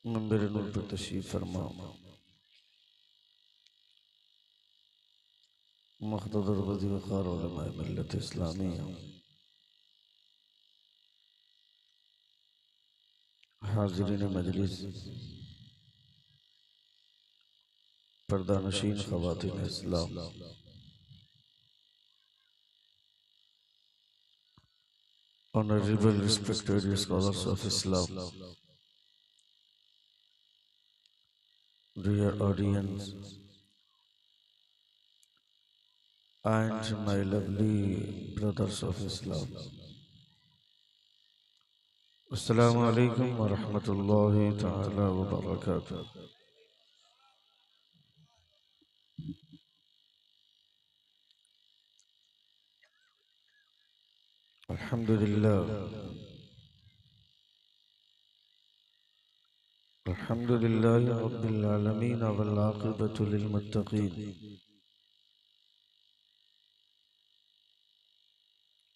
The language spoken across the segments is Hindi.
मंबर नूर पर तशरीफ फरमा। मुक़्तदर वज़ी वक़ार उलमाए मिल्लत इस्लामिया, हाज़िरीन मजलिस, पर्दानशीन ख़वातीन इस्लाम, Honorable respected scholars of Islam, dear audience, and my lovely brothers of Islam. Assalamu alaikum wa rahmatullahi ta'ala wa barakatuh. Alhamdulillah. Alhamdulillahi Rabbil Alameen wal aqibatu lil muttaqeen.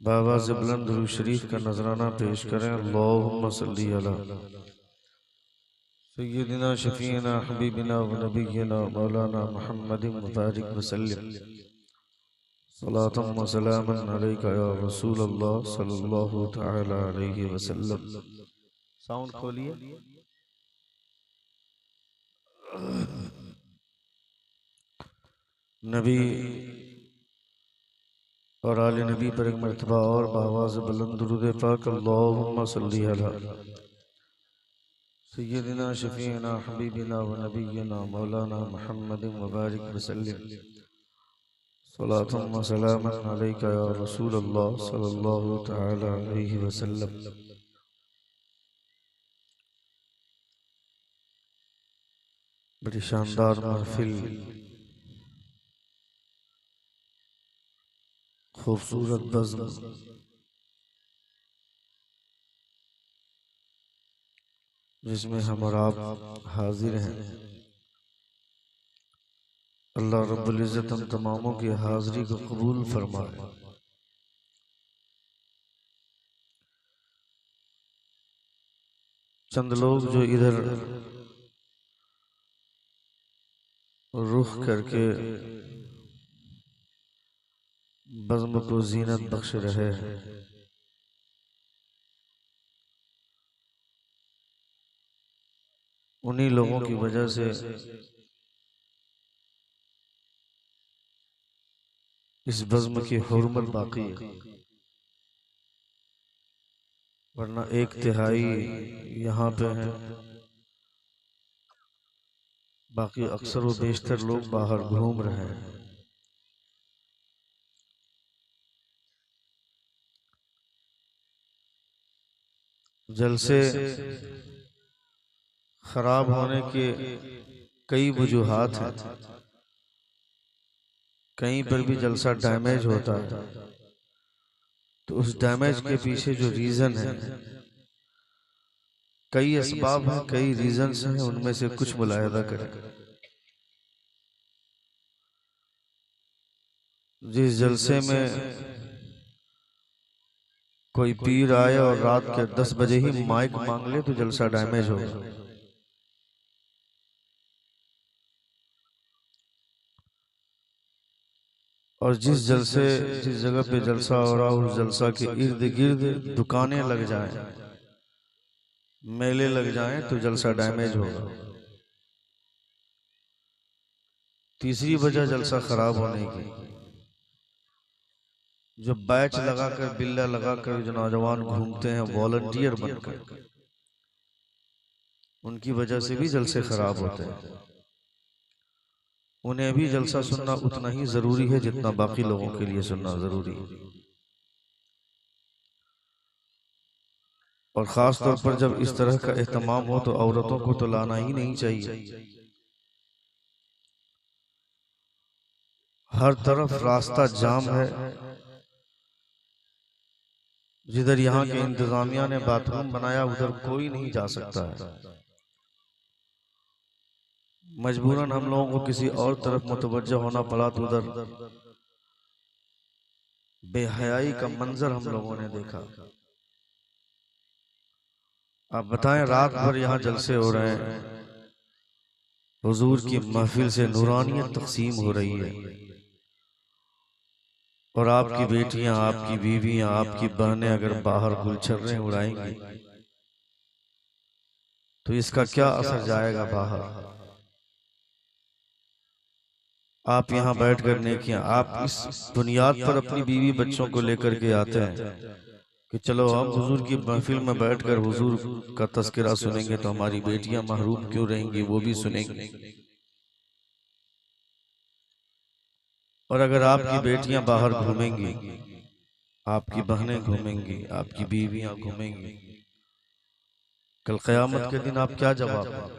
बावाज़ बुलंद दुरूद शरीफ का नजराना पेश करें। अल्लाहुम्मा सल्ली अला सय्यिदिना शफीना हबीबिना व नबिय्यिना मौलाना मुहम्मदिन मुबारक वसल्लम सलातम व सलामन अलैका या रसूल अल्लाह सल्लल्लाहु तआला अलैहि वसल्लम। साउंड खोलिए। नबी और आले नबी पर एक मर्तबा और बावाज़ बुलंद दुरूद पाक अल्लाहुम्मा सल्ली अला सय्यिदिना शफीना हबीबिना व नबिय्यिना मौलाना मुहम्मदिन मुबारक वसल्लम सलातम व सलामन अलैका या रसूल अल्लाह सल्लल्लाहु तआला अलैहि वसल्लम। बड़ी शानदार महफिल, खूबसूरत बज़्म, जिसमें हम और आप हाजिर हैं। अल्लाह रब्बुल इज़्ज़त हम तमामों की हाज़िरी को कबूल फरमाए। चंद लोग जो इधर रुख करके बज़्म को ज़ीनत बख्श रहे हैं, उन्हीं लोगों की वजह से इस बज़्म की हुर्मत बाकी है, वरना एक तिहाई यहाँ पे हैं, बाकी अक्सर व बेशतर लोग बाहर घूम रहे हैं। जलसे खराब होने के कई वजूहात हैं। कहीं पर भी जलसा डैमेज होता है तो उस डैमेज के पीछे जो रीजन है, कई असबाब हैं, कई रीजंस हैं, उनमें से कुछ मुलाहिजा करें। जिस जलसे में कोई पीर आए और रात के 10 बजे ही माइक मांग ले तो जलसा डैमेज होगा। और जिस जगह पे जलसा हो रहा उस जलसा के इर्द गिर्द दुकानें लग जाएं, मेले लग जाएं तो जलसा डैमेज होगा। तीसरी वजह जलसा खराब होने की, जो बैच लगाकर बिल्ला लगाकर जो नौजवान घूमते हैं वॉलंटियर बनकर, उनकी वजह से भी जलसे खराब होते हैं। उन्हें भी जलसा सुनना उतना ही जरूरी है जितना बाकी लोगों के लिए सुनना जरूरी है। और खास तौर पर जब इस तरह का एहतमाम हो तो औरतों को तो लाना ही नहीं चाहिए। हर तरफ रास्ता जाम है। जिधर यहाँ के इंतजामिया ने बाथरूम बनाया उधर कोई नहीं जा सकता है। मजबूरन हम लोगों को किसी और तरफ मुतवज्जह होना पड़ा तो उधर बेहयाई का मंजर हम लोगों ने देखा। आप बताएं, रात भर यहाँ जलसे हो रहे हैं, हुजूर की महफिल से नूरानियत तकसीम हो रही है, और आपकी बेटियां, आपकी बीवियां, आपकी बहनें अगर बाहर गुलछर्रे उड़ाएंगी तो इसका क्या असर जाएगा बाहर। आप यहाँ बैठ कर नेकियां, आप इस बुनियाद पर अपनी बीवी बच्चों को लेकर के आते हैं कि चलो हम हुजूर की महफिल में बैठकर हुजूर का तज़किरा सुनेंगे तो हमारी बेटियां महरूम क्यों रहेंगी, वो भी सुनेंगी। और अगर आपकी बेटियां बाहर घूमेंगी, आपकी बहनें घूमेंगी, आपकी बीवियां घूमेंगी, कल क़यामत के दिन आप क्या जवाब देंगे।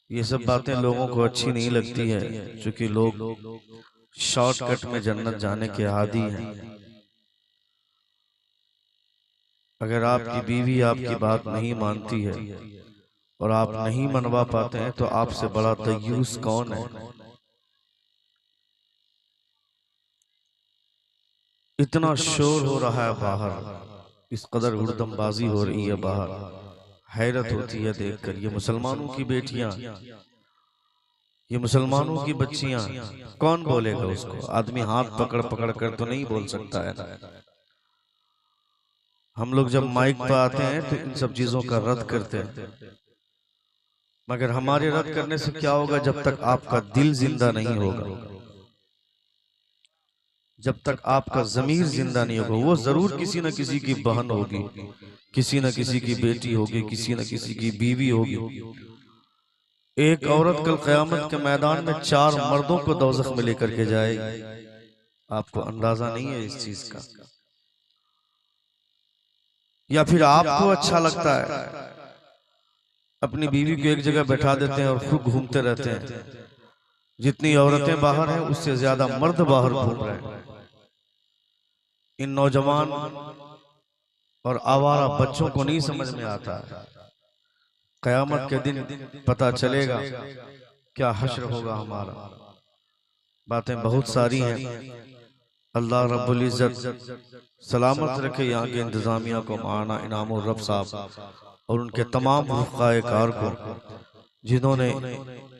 ये सब बातें लोगों को अच्छी नहीं लगती है, क्योंकि लोग शॉर्टकट में जन्नत जाने के आदी हैं। अगर आपकी बीवी आपकी बात नहीं मानती है और आप नहीं मनवा पाते हैं तो आपसे बड़ा दयूस कौन है। इतना शोर हो रहा है बाहर, इस कदर हुड़दमबाजी हो रही है बाहर, हैरत होती है देखकर। ये मुसलमानों की बेटियां, ये मुसलमानों की बच्चियां, कौन बोलेगा उसको। आदमी हाथ पकड़ पकड़ कर तो नहीं बोल सकता है ना। हम लोग जब माइक पर आते हैं तो इन सब चीजों का रद्द करते हैं, मगर हमारे रद्द करने से क्या होगा, जब तक आपका दिल जिंदा नहीं होगा, जब तक आपका जमीर जिंदा नहीं होगा। वो जरूर किसी न किसी की बहन होगी, किसी न किसी की बेटी होगी, किसी न किसी की बीवी होगी। एक औरत कल क़यामत के मैदान में 4 मर्दों को दोज़ख में लेकर के जाएगी। आपको अंदाजा नहीं है इस चीज का। या फिर आपको अच्छा लगता है अपनी बीवी को एक जगह बैठा देते हैं और खूब घूमते रहते हैं। जितनी औरतें बाहर हैं उससे ज्यादा मर्द बाहर घूम रहे हैं। इन नौजवान और आवारा बच्चों को नहीं समझ में आता है। क़यामत के दिन पता चलेगा क्या हश्र होगा हमारा। बातें बहुत सारी हैं। अल्लाह रब्बुल इज्जत सलामत रखे यहाँ के इंतजामिया को, मौलाना इनामुर रब साहब और उनके तमाम रुफ़क़ाए कार को, जिन्होंने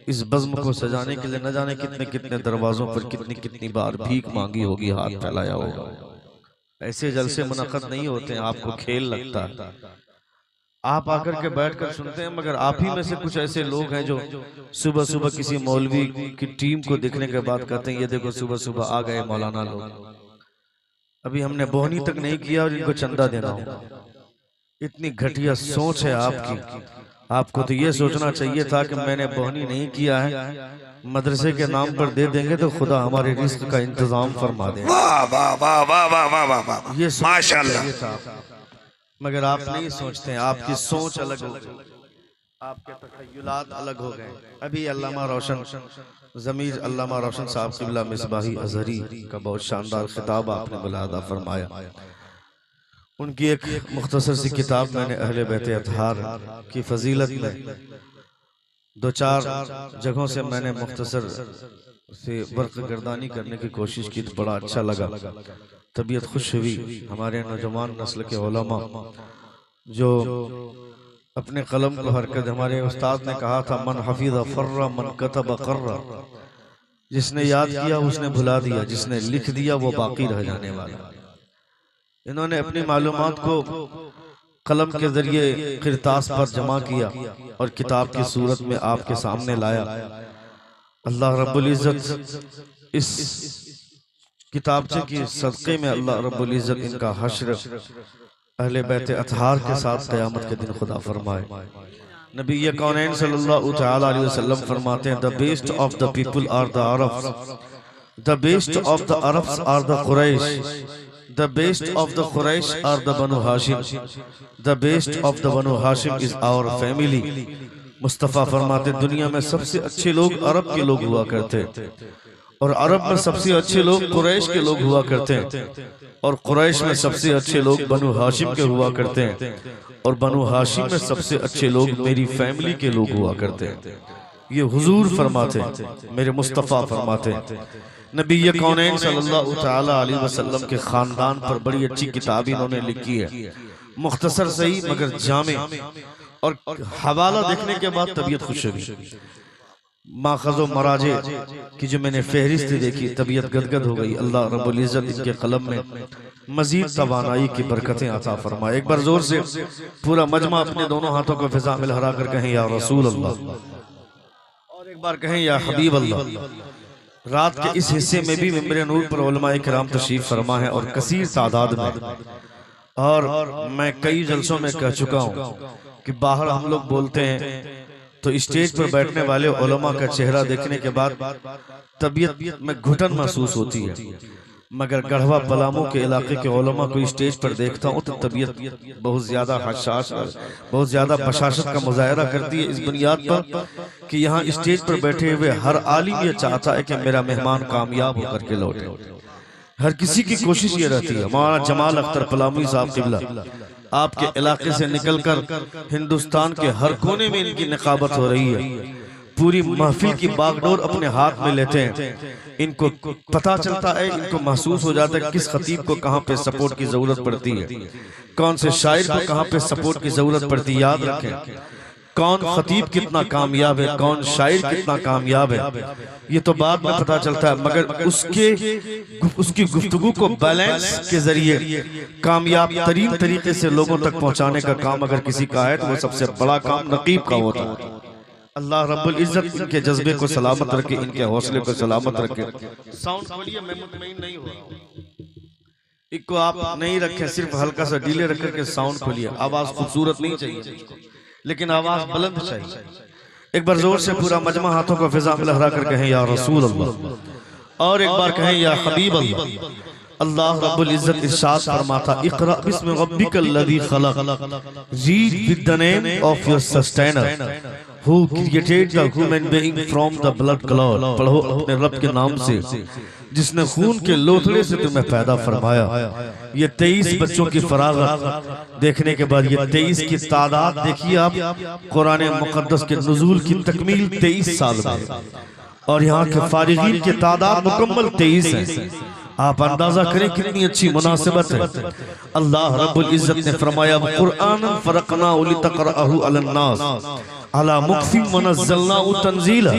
इस बज़्म को सजाने के लिए न जाने कितने कितने दरवाजों पर कितनी कितनी बार भीख मांगी होगी, हाथ फैलाया होगा। ऐसे जलसे मुनक़्क़द नहीं होते हैं, आपको खेल लगता है। आप आकर के बैठकर सुनते हैं, मगर आप ही में से कुछ ऐसे लोग हैं जो सुबह सुबह किसी मौलवी की टीम को देखने के बाद कहते हैं ये देखो सुबह सुबह आ गए मौलाना लोग, अभी हमने बोहनी तक नहीं किया और इनको चंदा देना होगा। इतनी घटिया सोच है आपकी। आपको तो ये सोचना चाहिए था कि मैंने बोहनी नहीं किया है, मदरसे के नाम पर दे देंगे तो खुदा हमारे रिस्क का इंतजाम फरमा देगा। वाह वाह वाह वाह वाह वाह वाह वाह, ये माशाअल्लाह। मगर आप नहीं सोचते हैं, आपकी सोच अलग हो गई, आपके तखय्युलात अलग हो गए। अभी अल्लामा रोशन ज़मीर अल्लामा रोशन साहब क़िबला मिसबाही अज़हरी का बहुत शानदार खिताब आपने मुलाहज़ा फरमाया। उनकी एक मुख्तसर सी किताब मैंने अहले बैत अतहार की फजीलत में 2-4 जगहों से मैंने मुख्तसर से बर्क़ गर्दानी करने की कोशिश की तो बड़ा अच्छा लगा, तबीयत खुश हुई। हमारे नौजवान नस्ल के उलमा जो अपने कलम को हरकत, हमारे उस्ताद ने कहा था मन हफीज़ फर्रा मन कतब कर्रा, जिसने याद किया उसने भुला दिया, जिसने लिख दिया वो बाकी रह जाने वाला। इन्होंने अपनी मालूमात को कलम के जरिए किरतास पर जमा किया और किताब की सूरत में आपके सामने लाया। अल्लाह रब्बुल इज्जत इस किताबचे की सदक़े में अल्लाह रब्बुल इज्जत इनका हश्र अहले बैत अतहार के साथ क़यामत के दिन खुदा फरमाए। नबी कौनैन सल्लल्लाहु तआला अलैहि वसल्लम फरमाते हैं, the best of the people are the Arabs, the best of the Arabs are the Quraysh, the best of the Quraysh are the Banu Hashim, the best of the Banu Hashim is our family. Mustafa फरमाते दुनिया में सबसे अच्छे लोग अरब के लोग हुआ करते और अरब में सबसे अच्छे लोग कुरैश के लोग हुआ करते हैं और कुरैश में सबसे अच्छे लोग बनु हाशिम के हुआ करते हैं और बनु हाशिम में सबसे अच्छे लोग मेरी फैमिली के लोग हुआ करते हैं। ये हुजूर फरमाते हैं, मेरे मुस्तफ़ा फरमाते हैं। नबी कौनैन सल्लल्लाहु तआला अलैहि वसल्लम के खानदान पर बड़ी अच्छी किताब इन्होंने लिखी है, मुख्तसर सही मगर जामे, और हवाला देखने के बाद तबीयत खुश हुई। माखज़ो मराजे की जो मैंने फहरिस्त देखी तबीयत गदगद हो गई। अल्लाह रब्बुल इज्जत इनके कलम में मजीद तवानाई की बरकतें अता फरमाए। एक बार जोर से पूरा मजमा अपने दोनों हाथों को फिजा में लहरा कर कहें या रसूल अल्लाह, और एक बार कहें या हबीब अल्लाह। रात के इस हिस्से में भी मिंबर नूर पर उलमाए किराम तशरीफ फरमा है और कसीर तादाद में, और मैं कई जलसों में कह चुका हूँ कि बाहर हम लोग बोलते हैं तो स्टेज पर बैठने वाले उलमा का चेहरा देखने के बाद तबीयत में घुटन महसूस होती है, मगर गढ़वा पलामू के इलाके के उलमा को स्टेज पर देखता हूँ तो तबीयत बहुत ज्यादा हसास, बहुत ज्यादा बशाशत का मुजाहरा करती है, इस बुनियाद पर कि यहाँ स्टेज पर बैठे हुए हर आलिम ये चाहता है कि मेरा मेहमान कामयाब होकर के लौटे। हर किसी की कोशिश ये रहती है। मौलाना जमाल अख्तर पलामू साहब क़िबला आपके इलाके से निकलकर हिंदुस्तान के हर कोने में इनकी निकाबत हो रही है, पूरी महफिल की बागडोर अपने हाथ में लेते हैं। इनको पता चलता है, इनको महसूस हो जाता है किस खतीब को कहाँ पे सपोर्ट की जरूरत पड़ती है, कौन से शायर को कहाँ पे सपोर्ट की जरूरत पड़ती है। याद रखें, कौन खतीब कितना कामयाब है, कौन शायर कितना कामयाब है, ये तो बाद में पता चलता है, मगर उसकी गुफ्तगू को बैलेंस के जरिए कामयाब तरीन तरीके से लोगों तक पहुंचाने का काम अगर किसी का है तो वो सबसे बड़ा काम नकीब का होता है। अल्लाह रब्बुल इज्जत इनके जज्बे को सलामत रखे, इनके हौसले को सलामत रखे। साउंड खोलिए, मैं मुतमईन नहीं हो रहा हूं। इसको आप नहीं रखें, सिर्फ हल्का सा डीले रख करके साउंड खोलिए। आवाज खूबसूरत नहीं चाहिए लेकिन आवाज बुलंद चाहिए। एक बार जोर से पूरा मजमा हाथों को फिजा में लहरा कर कहें या रसूल अल्लाह, और एक बार कहें या हबीब अल्लाह। अल्लाह रब्बुल इज्जत इरशाद फरमाता, इक़रा बिस्मि रब्बिकल लज़ी खलक़, read with the name of your sustainer who created the human being from the blood clot. पढ़ो अपने रब के नाम से जिसने खून के लोथड़े से तुम्हें पैदा फरमाया। ये 23 बच्चों की फरागत देखने के बाद ये 23 की तादाद देखिए आप, कुरान मुक़द्दस के नुज़ूल की तकमील 23 साल में, और यहाँ के फारिगीन की तादाद मुकम्मल 23 है। आप अंदाजा करें कितनी अच्छी मुनासिबत है। अल्लाह रब्बुल इज्जत ने फरमाया, कुरान फरक़नाहु लितक़रअहु अलन्नास अला मुक्फिन वनज़्ज़लनाहु तंज़ीला।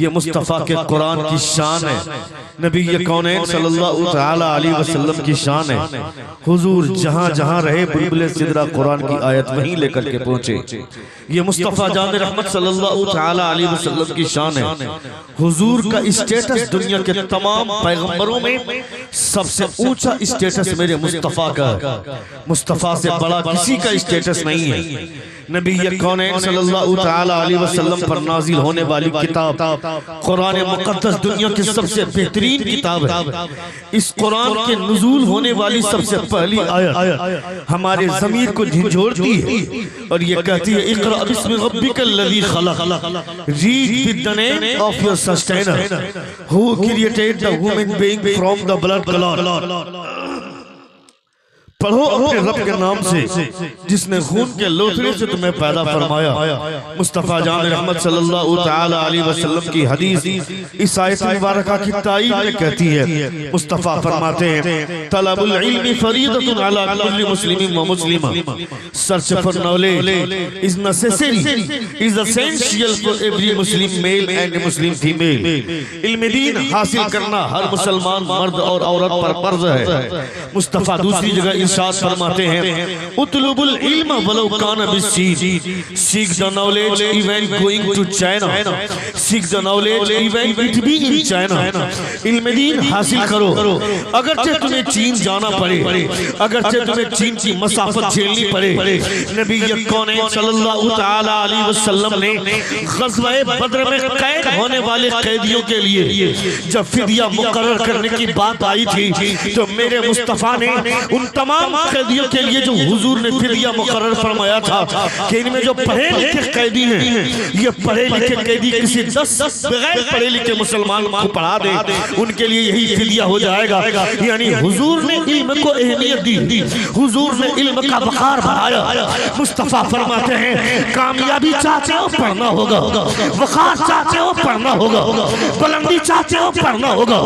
ये मुस्तफ़ा के कुरान की शान है, नबी कौनैन सल्लल्लाहु तआला अलैहि वसल्लम की शान है। हुजूर जहाँ जहाँ रहे बुलबुल सिदरा कुरान की आयत वहीं लेकर के पहुँचे। ये मुस्तफ़ा जान रहमत सल्लल्लाहु तआला अलैहि वसल्लम की शान है। हुजूर का स्टेटस दुनिया के तमाम पैगंबरों में सबसे ऊंचा स्टेटस मेरे मुस्तफ़ा का है। मुस्तफ़ा से बड़ा किसी का स्टेटस नहीं है। नबी कौनैन सल्लल्लाहु तआला अलैहि वसल्लम पर नाजिल होने वाली किताब कुरान मुक़द्दस दुनिया की सबसे बेहतरीन किताब है। इस कुरान के नुज़ूल होने वाली सबसे पहली आयत हमारे ज़मीर को झंझोड़ती है और ये कहती है, इक़रा बिस्मि रब्बिकल लज़ी खलक़, read with the name of your sustainer who created the human being from the blood clot. पढ़ो अपने रब के नाम से जिसने खून के लोथड़े से तुम्हें पैदा फरमाया। मुस्तफ़ा जान रहमत सल्लल्लाहु तआला अलैहि वसल्लम की हदीस इस आयत मुबारक की ताईद में कहती है। मुस्तफ़ा फरमाते हैं तलबुल इल्मी फरीदतुन अला कुल्ली मुस्लिमिन व मुस्लिमा, search for knowledge is necessary, is essential for every Muslim male and Muslim female. इल्म दीन हासिल करना हर मुसलमान मर्द और औरत पर फर्ज है। मुस्तफ़ा दूसरी जगह इरशाद फरमाते हैं उतलुबुल इल्म वलो कान बिस्सीन, seek the knowledge even going to China, seek the knowledge even it be in China. इल्म दीन हासिल करो अगरचे तुम्हें चीन जाना पड़े, अगरचे तुम्हें चीन की मसाफत झेलनी पड़े। नबी कौनैन सल्लल्लाहु तआला अलैहि वसल्लम ने ग़ज़वा बद्र में कैद होने वाले कैदियों के लिए जब फिदिया मुकर्रर करने की बात आई थी तो मेरे मुस्तफ़ा ने उन तमाम कैदियों के लिए जो हुजूर ने फिदिया मुकर्रर फरमाया था कि इनमें जो पढ़े लिखे कैदी हैं, ये पढ़े लिखे कैदी किसी 10 बगैर पढ़े लिखे मुसलमान को पढ़ा दे, उनके लिए यही फिदिया हो जाएगा। यानी हुजूर ने इल्म को अहमियत दी, हुजूर ने इल्म का वक़ार बढ़ाया। मुस्तफ़ा फरमाते हैं कामयाबी चाहते हो पढ़ना होगा, वक़ार चाहते हो पढ़ना होगा, बुलंदी चाहते हो पढ़ना होगा।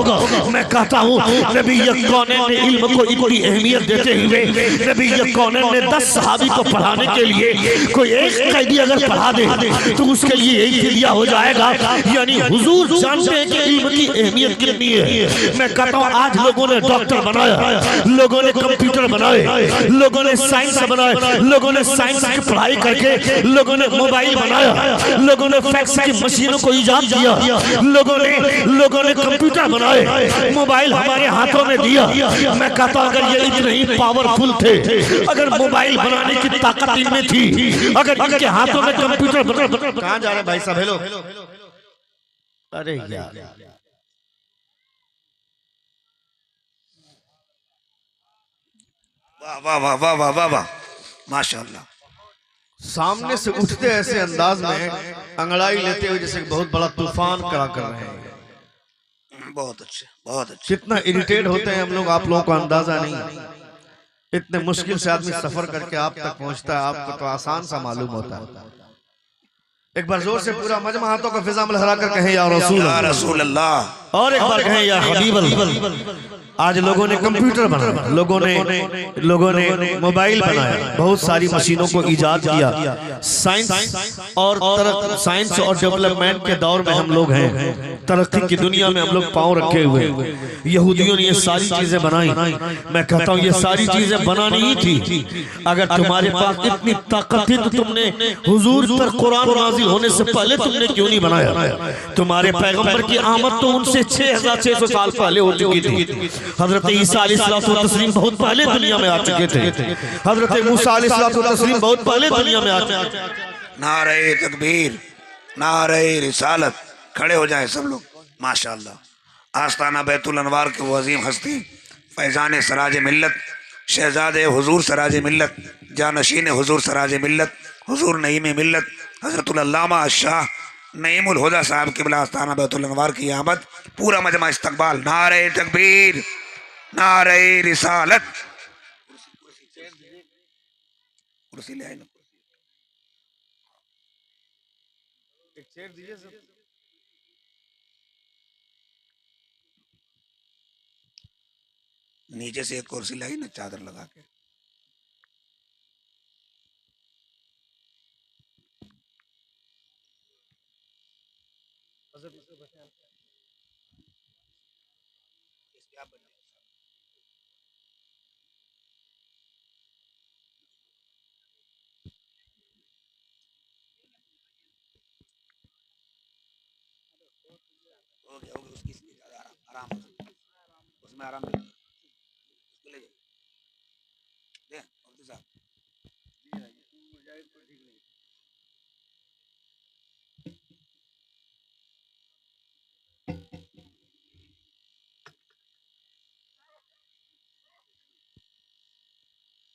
मैं कहता हूँ नबी कौनैन ने इल्म को इतनी अहमियत देते हुए नबी कौनैन ने 10 सहाबी को पढ़ाने के लिए कोई एक कैदी अगर पढ़ा दे तो उसके लिए यही फिदिया हो जाएगा। यानी हुजूर जानते हैं कि इल्म की अहमियत कितनी है। मैं कहता हूँ आज लोगों ने डॉक्टर बनाया, लोगों ने कंप्यूटर बनाए, लोगों ने साइंस बनाए, लोगों ने साइंस की पढ़ाई करके लोगों ने मोबाइल बनाया, लोगों ने फैक्स की मशीनों को ईजाद किया, लोगों ने कंप्यूटर बनाए, मोबाइल हमारे हाथों में दिया। मैं कहता हूं अगर ये इतने ही पावरफुल थे, अगर मोबाइल बनाने की ताकत इनमें थी, अगर इनके हाथों में कंप्यूटर कहां जा रहे भाई साहब? हेलो, अरे यार वाह वाह वाह वाह वाह वाह माशाअल्लाह। सामने से उठते ऐसे अंदाज में अंगड़ाई लेते हुए जैसे बहुत बड़ा तूफान करा कर रहे हैं। बहुत अच्छे, बहुत अच्छे। कितना इरिटेट होते हैं हम लोग, आप लोगों को अंदाजा नहीं। इतने मुश्किल से आदमी सफर करके आप तक पहुंचता है, आपको तो आसान सा मालूम होता है। एक बार जोर से पूरा मजमा हाथों का फिजा में लहरा कर कहें या रसूल अल्लाह, और एक बार कहें या हबीब अल्लाह। आज लोगों ने कंप्यूटर बनाया, लोगों ने मोबाइल बनाया, बहुत सारी मशीनों को ईजाद किया। साइंस और डेवलपमेंट के दौर में हम लोग हैं, तरक्की की दुनिया में हम लोग पांव रखे हुए। यहूदियों ने ये सारी चीजें बनाई। मैं कहता हूँ ये सारी चीजें बनानी ही थी। अगर तुम्हारे पास इतनी ताकत थी तो तुमने हुजूर पर कुरान नाजिल होने से पहले तुमने क्यों नहीं बनाया? तुम्हारे पैगंबर की आमद तो उनसे 6600 साल पहले हो चुकी थी। हजरत ईसा अलैहिस्सलाम बहुत पहले दुनिया में आ चुके थे, हजरत मूसा अलैहिस्सलाम बहुत पहले दुनिया में आ चुके थे। नारे तकबीर, नारे रिसालत। खड़े हो जाए सब लोग माशाअल्लाह। आस्ताना बैतुल अनवार के वो अजीम हस्ती फैजान सराज मिल्लत, शहजादे हुजूर सराज मिल्लत, जानशीन हुजूर सराज मिल्लत, हुजूर नईम मिल्लत हजरतुल अल्लामा शाह नईमुल हुदा साहब के बिला आस्ताना बैतुल अनवार की आमद, पूरा मजमा इस्तकबाल। नारे तकबीर, नारे रिसालत। कुर्सी ले आए ना, एक चेयर दीजिए सब। नीचे से एक कुर्सी लाई ना चादर लगा के। हो गया उसकी आराम उसमें आराम ले दे साहब।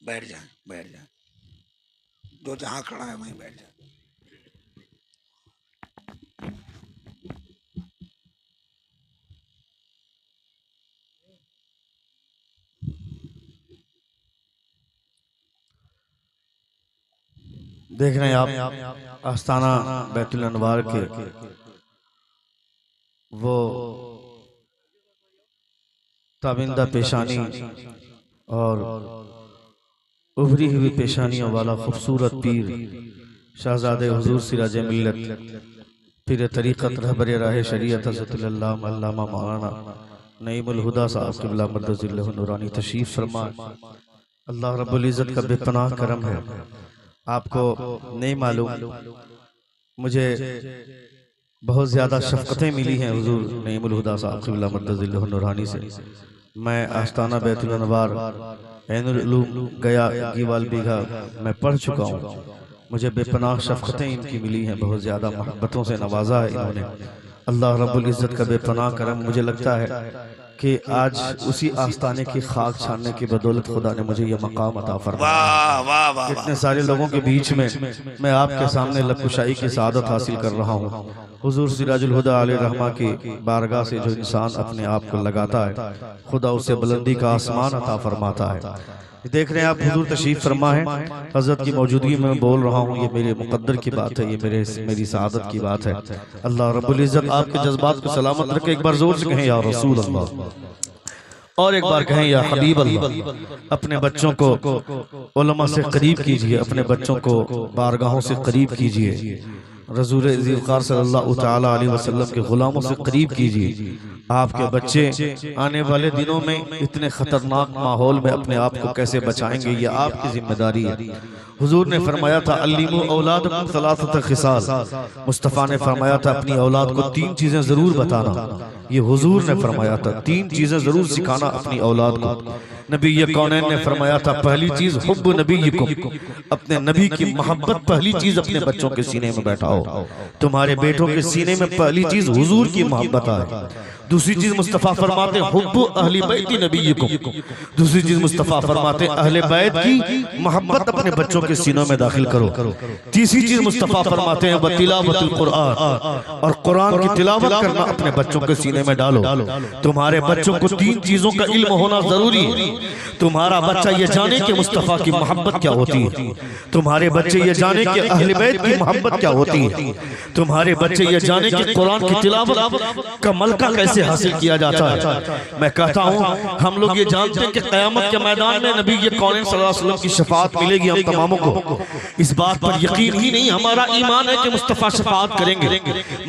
बैठ जाए, बैठ जाए, जो जहाँ खड़ा है वहीं बैठ जाए। देख रहे हैं आप आस्ताना बैतुल अनवार के वो ताबिंदा पेशानी और उभरी हुई पेशानियों वाला खूबसूरत पीर शहजादे हुजूर सिराज मिल्लत पीर तरीक़त रहबर राह शरीयत हज़रत अल्लामा मौलाना नईमुल हुदा साहब क़िबला मद्दज़िल्लहु नूरानी तशरीफ़ फरमा। अल्लाह रब्बुल इज़्ज़त का बेपनाह करम है। आपको नहीं मालूम, मुझे बहुत ज़्यादा शफ़क़तें मिली हैं हुजूर नईमुल हुदा साहब क़िबला मद्दज़िल्लहु नूरानी से। मैं आस्ताना बैतुल अनवार ऐनुल उलूम गया गीवाल बीघा मैं पढ़ चुका हूँ। मुझे बेपनाह शफ़क़तें इनकी मिली हैं, बहुत ज़्यादा मोहब्बतों से नवाजा है इन्होंने। अल्लाह रब्बुल इज़्ज़त का बेपनाह करम। मुझे लगता है कि आज उसी आस्ताने की खाक छानने की बदौलत खुदा ने मुझे यह मकाम अता फरमाया। इतने सारे लोगों के बीच में मैं आपके सामने लबकुशाई की सआदत हासिल कर रहा हूँ। हुजूर सिराजुल हुदा अलैहि रहमा की बारगाह से जो इंसान अपने आप को लगाता है, खुदा उसे बुलंदी का आसमान अता फरमाता है। देख रहे हैं आप हुजूर तशरीफ फरमा है, हजरत की मौजूदगी में बोल रहा हूँ। ये मेरे मुकद्दर की बात है, ये मेरी सआदत की बात है। अल्लाह रब्बुल इज़्ज़त आपके जज्बात को सलामत रखे। एक बार जोर से कहें या रसूल अल्लाह, और एक बार कहें या हबीब अल्लाह। अपने बच्चों को उलमा से करीब कीजिए, अपने बच्चों को बारगाहों से करीब कीजिए, रसूल ज़िलक़ार सल्लल्लाहु तआला अलैहि वसल्लम के गुलामों से करीब कीजिए। आपके बच्चे आने वाले दिनों में इतने खतरनाक माहौल में अपने आप को कैसे बचाएंगे, ये आपकी जिम्मेदारी है। हुजूर ने फरमाया था अल्लिमू औलादकुम सलासत खिसाल। मुस्तफ़ा ने फरमाया था अपनी औलाद को 3 चीजें जरूर बताना। ये हुजूर ने फरमाया था 3 चीजें जरूर सिखाना अपनी औलाद को। नबी ये कौनैन ने फरमाया था पहली चीज हुब्बु नबीयिकुम, अपने नबी की मोहब्बत पहली चीज अपने बच्चों के सीने में बैठाओ। तुम्हारे बेटों के सीने में पहली चीज हुजूर की मोहब्बत आए। दूसरी चीज मुस्तफ़ा फरमाते हुब्बु अहली बैति नबीयिकुम, दूसरी चीज मुस्तफ़ा फरमाते अहले बैत की मोहब्बत अपने बच्चों के सीनों में दाखिल करो। तीसरी चीज मुस्तफ़ा फरमाते हैं बतिलावतुल कुरान, और कुरान की तिलावत करना अपने बच्चों के सीने में डालो। तुम्हारे बच्चों को 3 चीजों का इल्म होना जरूरी है। तुम्हारा बच्चा ये जाने कि मुस्तफ़ा की मोहब्बत क्या होती है, तुम्हारे बच्चे ये जाने कि अहले बैत की मोहब्बत क्या होती है, तुम्हारे बच्चे ये जाने कि कुरान की तिलावत का मलका कैसे हासिल किया जाता है। मैं कहता हूँ हम लोग ये जानते हैं कि क़यामत के मैदान में नबी ये कौनैन सल्लल्लाहु अलैहि वसल्लम की शफाअत मिलेगी हम तमामों को। इस बात पर यकीन ही नहीं, हमारा ईमान है कि मुस्तफ़ा शफाअत करेंगे।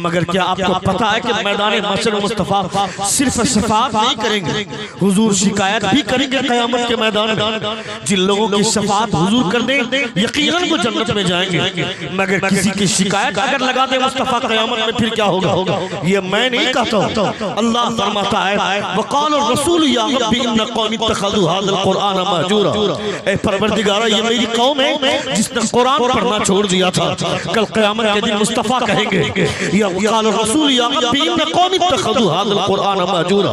मगर क्या आपको पता है कि मैदान महशर में मुस्तफ़ा सिर्फ शफाअत नहीं करेंगे, हुजूर शिकायत भी करेंगे क़यामत के मैदान में। जिन लोगों की शफाअत हुजूर कर दें यकीनन वो जन्नत में जाएंगे, मगर किसी की शिकायत अगर लगा दे मुस्तफ़ा क़यामत में फिर क्या होगा, ये मैं नहीं कहता हूँ। अल्लाह फरमाता है वक़ाल रसूल या रब्बी इन्न कौमी इत्तख़ज़ू हाज़ल कुरआन महजूरा। ए परवरदिगारा ये मेरी कौम है जिसने कुरान पढ़ना छोड़ दिया था। कल क़यामत के दिन मुस्तफ़ा कहेंगे या वक़ाल रसूल या रब्बी इन्न कौमी इत्तख़ज़ू हाज़ल कुरआन महजूरा।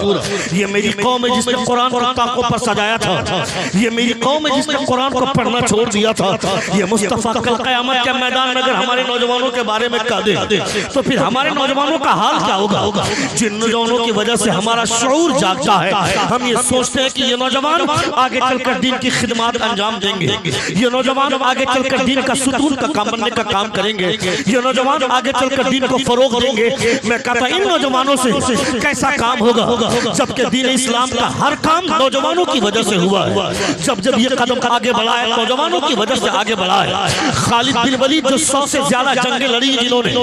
ये मेरी कौम है जिसने कुरान को ताकों पर सजाया था, ये मेरी कौम है जिसने कुरान को पढ़ना छोड़ दिया था। ये मुस्तफ़ा कल क़यामत के मैदान में अगर हमारे नौजवानों के बारे में कह दे तो फिर हमारे नौजवानों का हाल क्या होगा। जिन नौजवानों की वजह से हमारा शऊर जागता है, हम ये सोचते हैं कि ये नौजवान आगे चलकर दीन की खिदमत अंजाम देंगे, ये नौजवान आगे चलकर दीन का सुतून का काम बनने का काम करेंगे, ये नौजवान आगे चलकर दीन को फरोग देंगे। मैं कहता इन नौजवानों से कैसा काम होगा, जबकि दीन इस्लाम का हर काम नौजवानों की वजह से हुआ है। जब जब ये कदम आगे बढ़ा है नौजवानों की वजह से आगे बढ़ा है। खालिद बिन वलीद जो सबसे ज्यादा जंगें लड़ी जिन्होंने,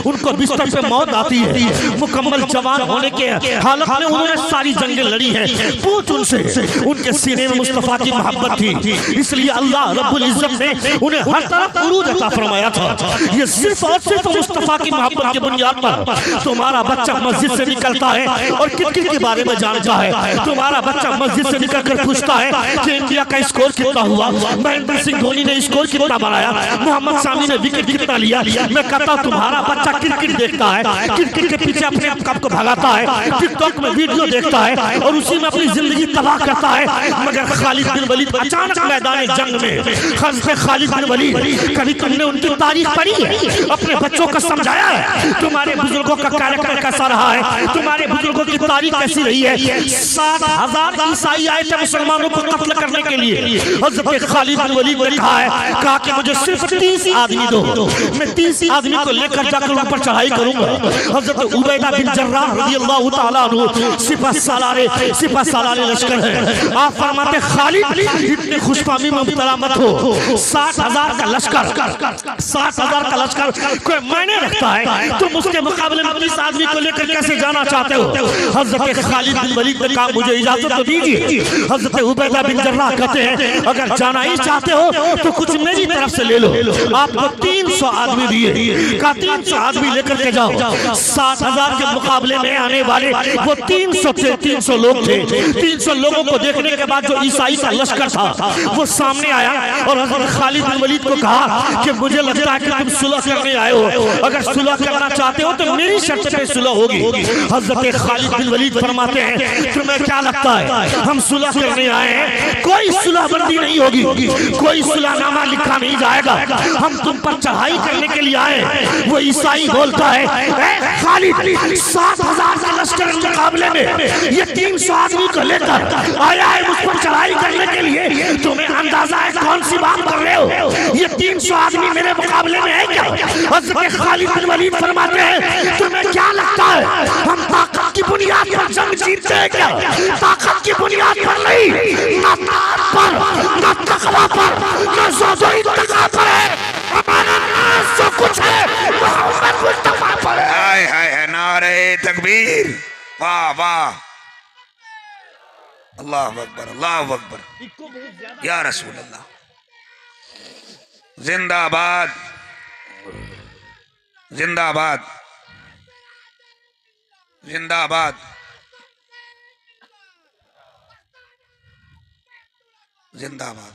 उनको बिस्तर पे मौत आती है, मुकम्मल जवान होने के हालत में उन्होंने सारी जंगें लड़ी हैं। पूछ उनसे, उनके सीने में मुस्तफ़ा की मोहब्बत थी, इसलिए अल्लाह रब्बुल इज़्ज़त ने उन्हें हर तरफ उरूज अता फरमाया था। ये सिर्फ और सिर्फ मुस्तफ़ा की मोहब्बत की बुनियाद पर तुम्हारा बच्चा मस्जिद से निकलता है और क्रिकेट के बारे में जानता है। तुम्हारा बच्चा मस्जिद से निकलकर पूछता है कि इंडिया का स्कोर कितना हुआ, महेंद्र सिंह धोनी ने स्कोर कितना बनाया, मोहम्मद शामी ने विकेट कितना लिया। मैं कहता हूँ तुम्हारा बच्चा क्रिकेट देखता है, क्रिकेट के पीछे अपने आप को भगाता है, है, टिकटॉक में वीडियो देखता है और उसी में अपनी जिंदगी तबाह करता है। मगर खालिद बिन वलीद अचानक मैदान जंग में हज़रत खालिद बिन वलीद, कभी तुमने उनकी तारीख पढ़ी है? अपने बच्चों को समझाया है? तुम्हारे बुजुर्गों का कार्यक्रम कैसा रहा है? तुम्हारे बुजुर्गों की तारीख कैसी रही है? 60,000 ईसाई आए थे मुसलमानों को कत्ल करने के लिए। हज़रत खालिद बिन वलीद ने कहा कि मुझे सिर्फ 30 आदमी दो, मैं 30 आदमी को लेकर जाकर ऊपर चढ़ाई करूंगा। हज़रत उबैदा बिन जर्राह रज़ियल्लाहु ताला अन्हु सिपह सालार लश्कर है। आप फरमाते खालिद इतने खुशफहमी में मुब्तला मत हो। 60,000 का लश्कर, 60,000 का लश्कर कोई मायने रखता है? तुम उसके मुकाबले में 30 आदमी को लेकर कैसे जाना चाहते हो? हज़रत खालिद बिन वलीद ने कहा मुझे इजाजत तो दीजिए। हज़रत उबैदा बिन जर्राह कहते हैं अगर जाना ही चाहते हो तो कुछ मेरी तरफ से ले लो। आपको 300 आदमी दिए, कहा 300 आदमी लेकर के जाओ। 60,000 के मुकाबले में आने वाले वो 300 लोग थे। 300 लोगों को देखने के बाद जो ईसाई का लश्कर था वो सामने आया और हज़रत खालिद बिन वलीद को कहा कि मुझे लगता है कि तुम सुलह करने आए हो, अगर सुलह करना चाहते हो तो मेरी शर्त पे सुलह होगी। हज़रत खालिद बिन वलीद फरमाते हैं तुम्हें क्या लगता है हम सुलह करने आए हैं? कोई सुलह बंदी नहीं होगी, कोई सुलहनामा लिखा नहीं जाएगा, हम तुम पर चढ़ाई करने के लिए आए। वो ईसाई बोलता है खालिद 7,000 के लश्कर के मुकाबले में ये 300 आदमी को लेकर आया है मुझ पर चढ़ाई करने के लिए। तुम्हें अंदाजा है कौन सी बात कर रहे हो? ये 300 आदमी मेरे मुकाबले में है क्या? हज़रत खालिद बिन वलीद फरमाते हैं तुम्हें क्या लगता है हम ताकत की बुनियाद पर जंग जीतते हैं क्या? ताकत की बुनियाद पर नहीं, ना ताकत पर, ना तकवा पर, ना ज़ोज़ोई तकवा पर है। हमारा नाम जो कुछ है मोहम्मद मुस्तफा पर है। हाय हाय हाय, नारे तकबीर, वाह वाह, अल्लाह अकबर, अल्लाह अकबर, या रसूल अल्लाह, जिंदाबाद जिंदाबाद जिंदाबाद जिंदाबाद,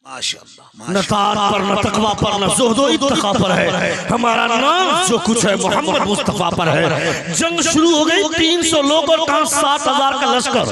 माशाअल्लाह। न तार पर, न तकवा पर, न ज़ुहदो इत्तक़ा पर है, हमारा नाम जो कुछ है मोहम्मद मुस्तफ़ा पर है। जंग शुरू हो गई, 300 लोग और कहा 7,000 का लश्कर।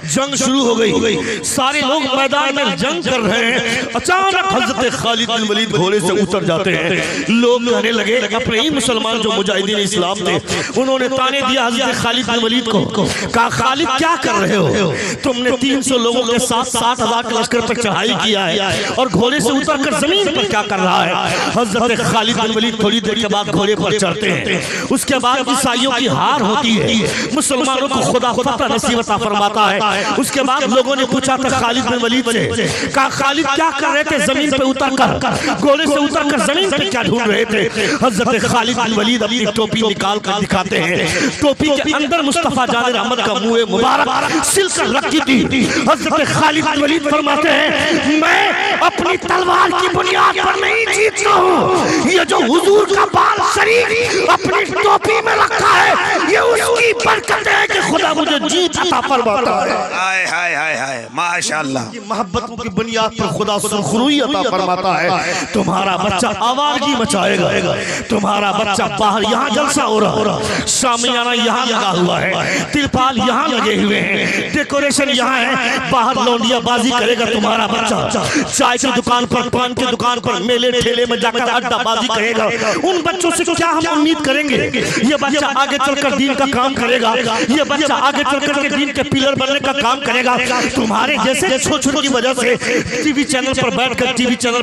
जंग शुरू हो गई, सारे लोग मैदान में जंग कर रहे हैं। अचानक हज़रत खालिद बिन वलीद घोड़े से उतर जाते हैं। लोग कहने लगे, अपने ही मुसलमान जो मुजाहिदीन इस्लाम थे उन्होंने ताने दिया हज़रत खालिद बिन वलीद को, कहा खालिद क्या कर रहे हो? तुमने 300 लोगों के साथ 60,000 के लश्कर पर चढ़ाई किया है और घोड़े से उतरकर जमीन पर क्या कर रहा है? हज़रत खालिद बिन वलीद थोड़ी देर के बाद घोड़े पर चढ़ते हैं। उसके बाद ईसाइयों की हार होती है, मुसलमानों को खुदा फतह नसीब अता फरमाता है। उसके बाद लोगों ने पूछा था खालिद बिन वलीद से, कहा खालिद क्या कर रहे थे जमीन पे उतरकर, घोड़े से उतरकर जमीन पे क्या ढूंढ रहे थे? हज़रत खालिद बिन वलीद अपनी टोपी निकाल कर दिखाते हैं। टोपी के अंदर मुस्तफा जान अहमद का मुंह मुबारक सिलकर रखी थी। हज़रत खालिद बिन वलीद फरमाते हैं मैं अपनी तलवार की बुनियाद पर नहीं जीतता हूँ, ये जो हुजूर का बाल शरीफ अपनी टोपी में रखा है ये उसकी बरकत है कि खुदा मुझे जीत अता फरमाता है। हाय हाय हाय हाय, माशाअल्लाह, मोहब्बत की बुनियाद पर खुदा सुरखरुई अता फरमाता है। तुम्हारा बच्चा आवारगी मचाएगा, तुम्हारा बच्चा बाहर, यहाँ जलसा हो रहा, शामियाना यहाँ लगा हुआ है, तिरपाल यहाँ लगे हुए हैं, डेकोरेशन यहाँ है, बाहर लौंडिया बाजी करेगा तुम्हारा बच्चा। चाय की दुकान पर, पान की दुकान पर, मेले ठेले में जाकर अड्डाबाजी करेगा। उन बच्चों से क्या हम उम्मीद करेंगे? ये बच्चा आगे चलकर दीन का काम करेगा, ये बच्चा आगे चलकर के दीन के पिलर बनने का काम करेगा। तुम्हारे जैसे छोटे की वजह से टीवी चैनल पर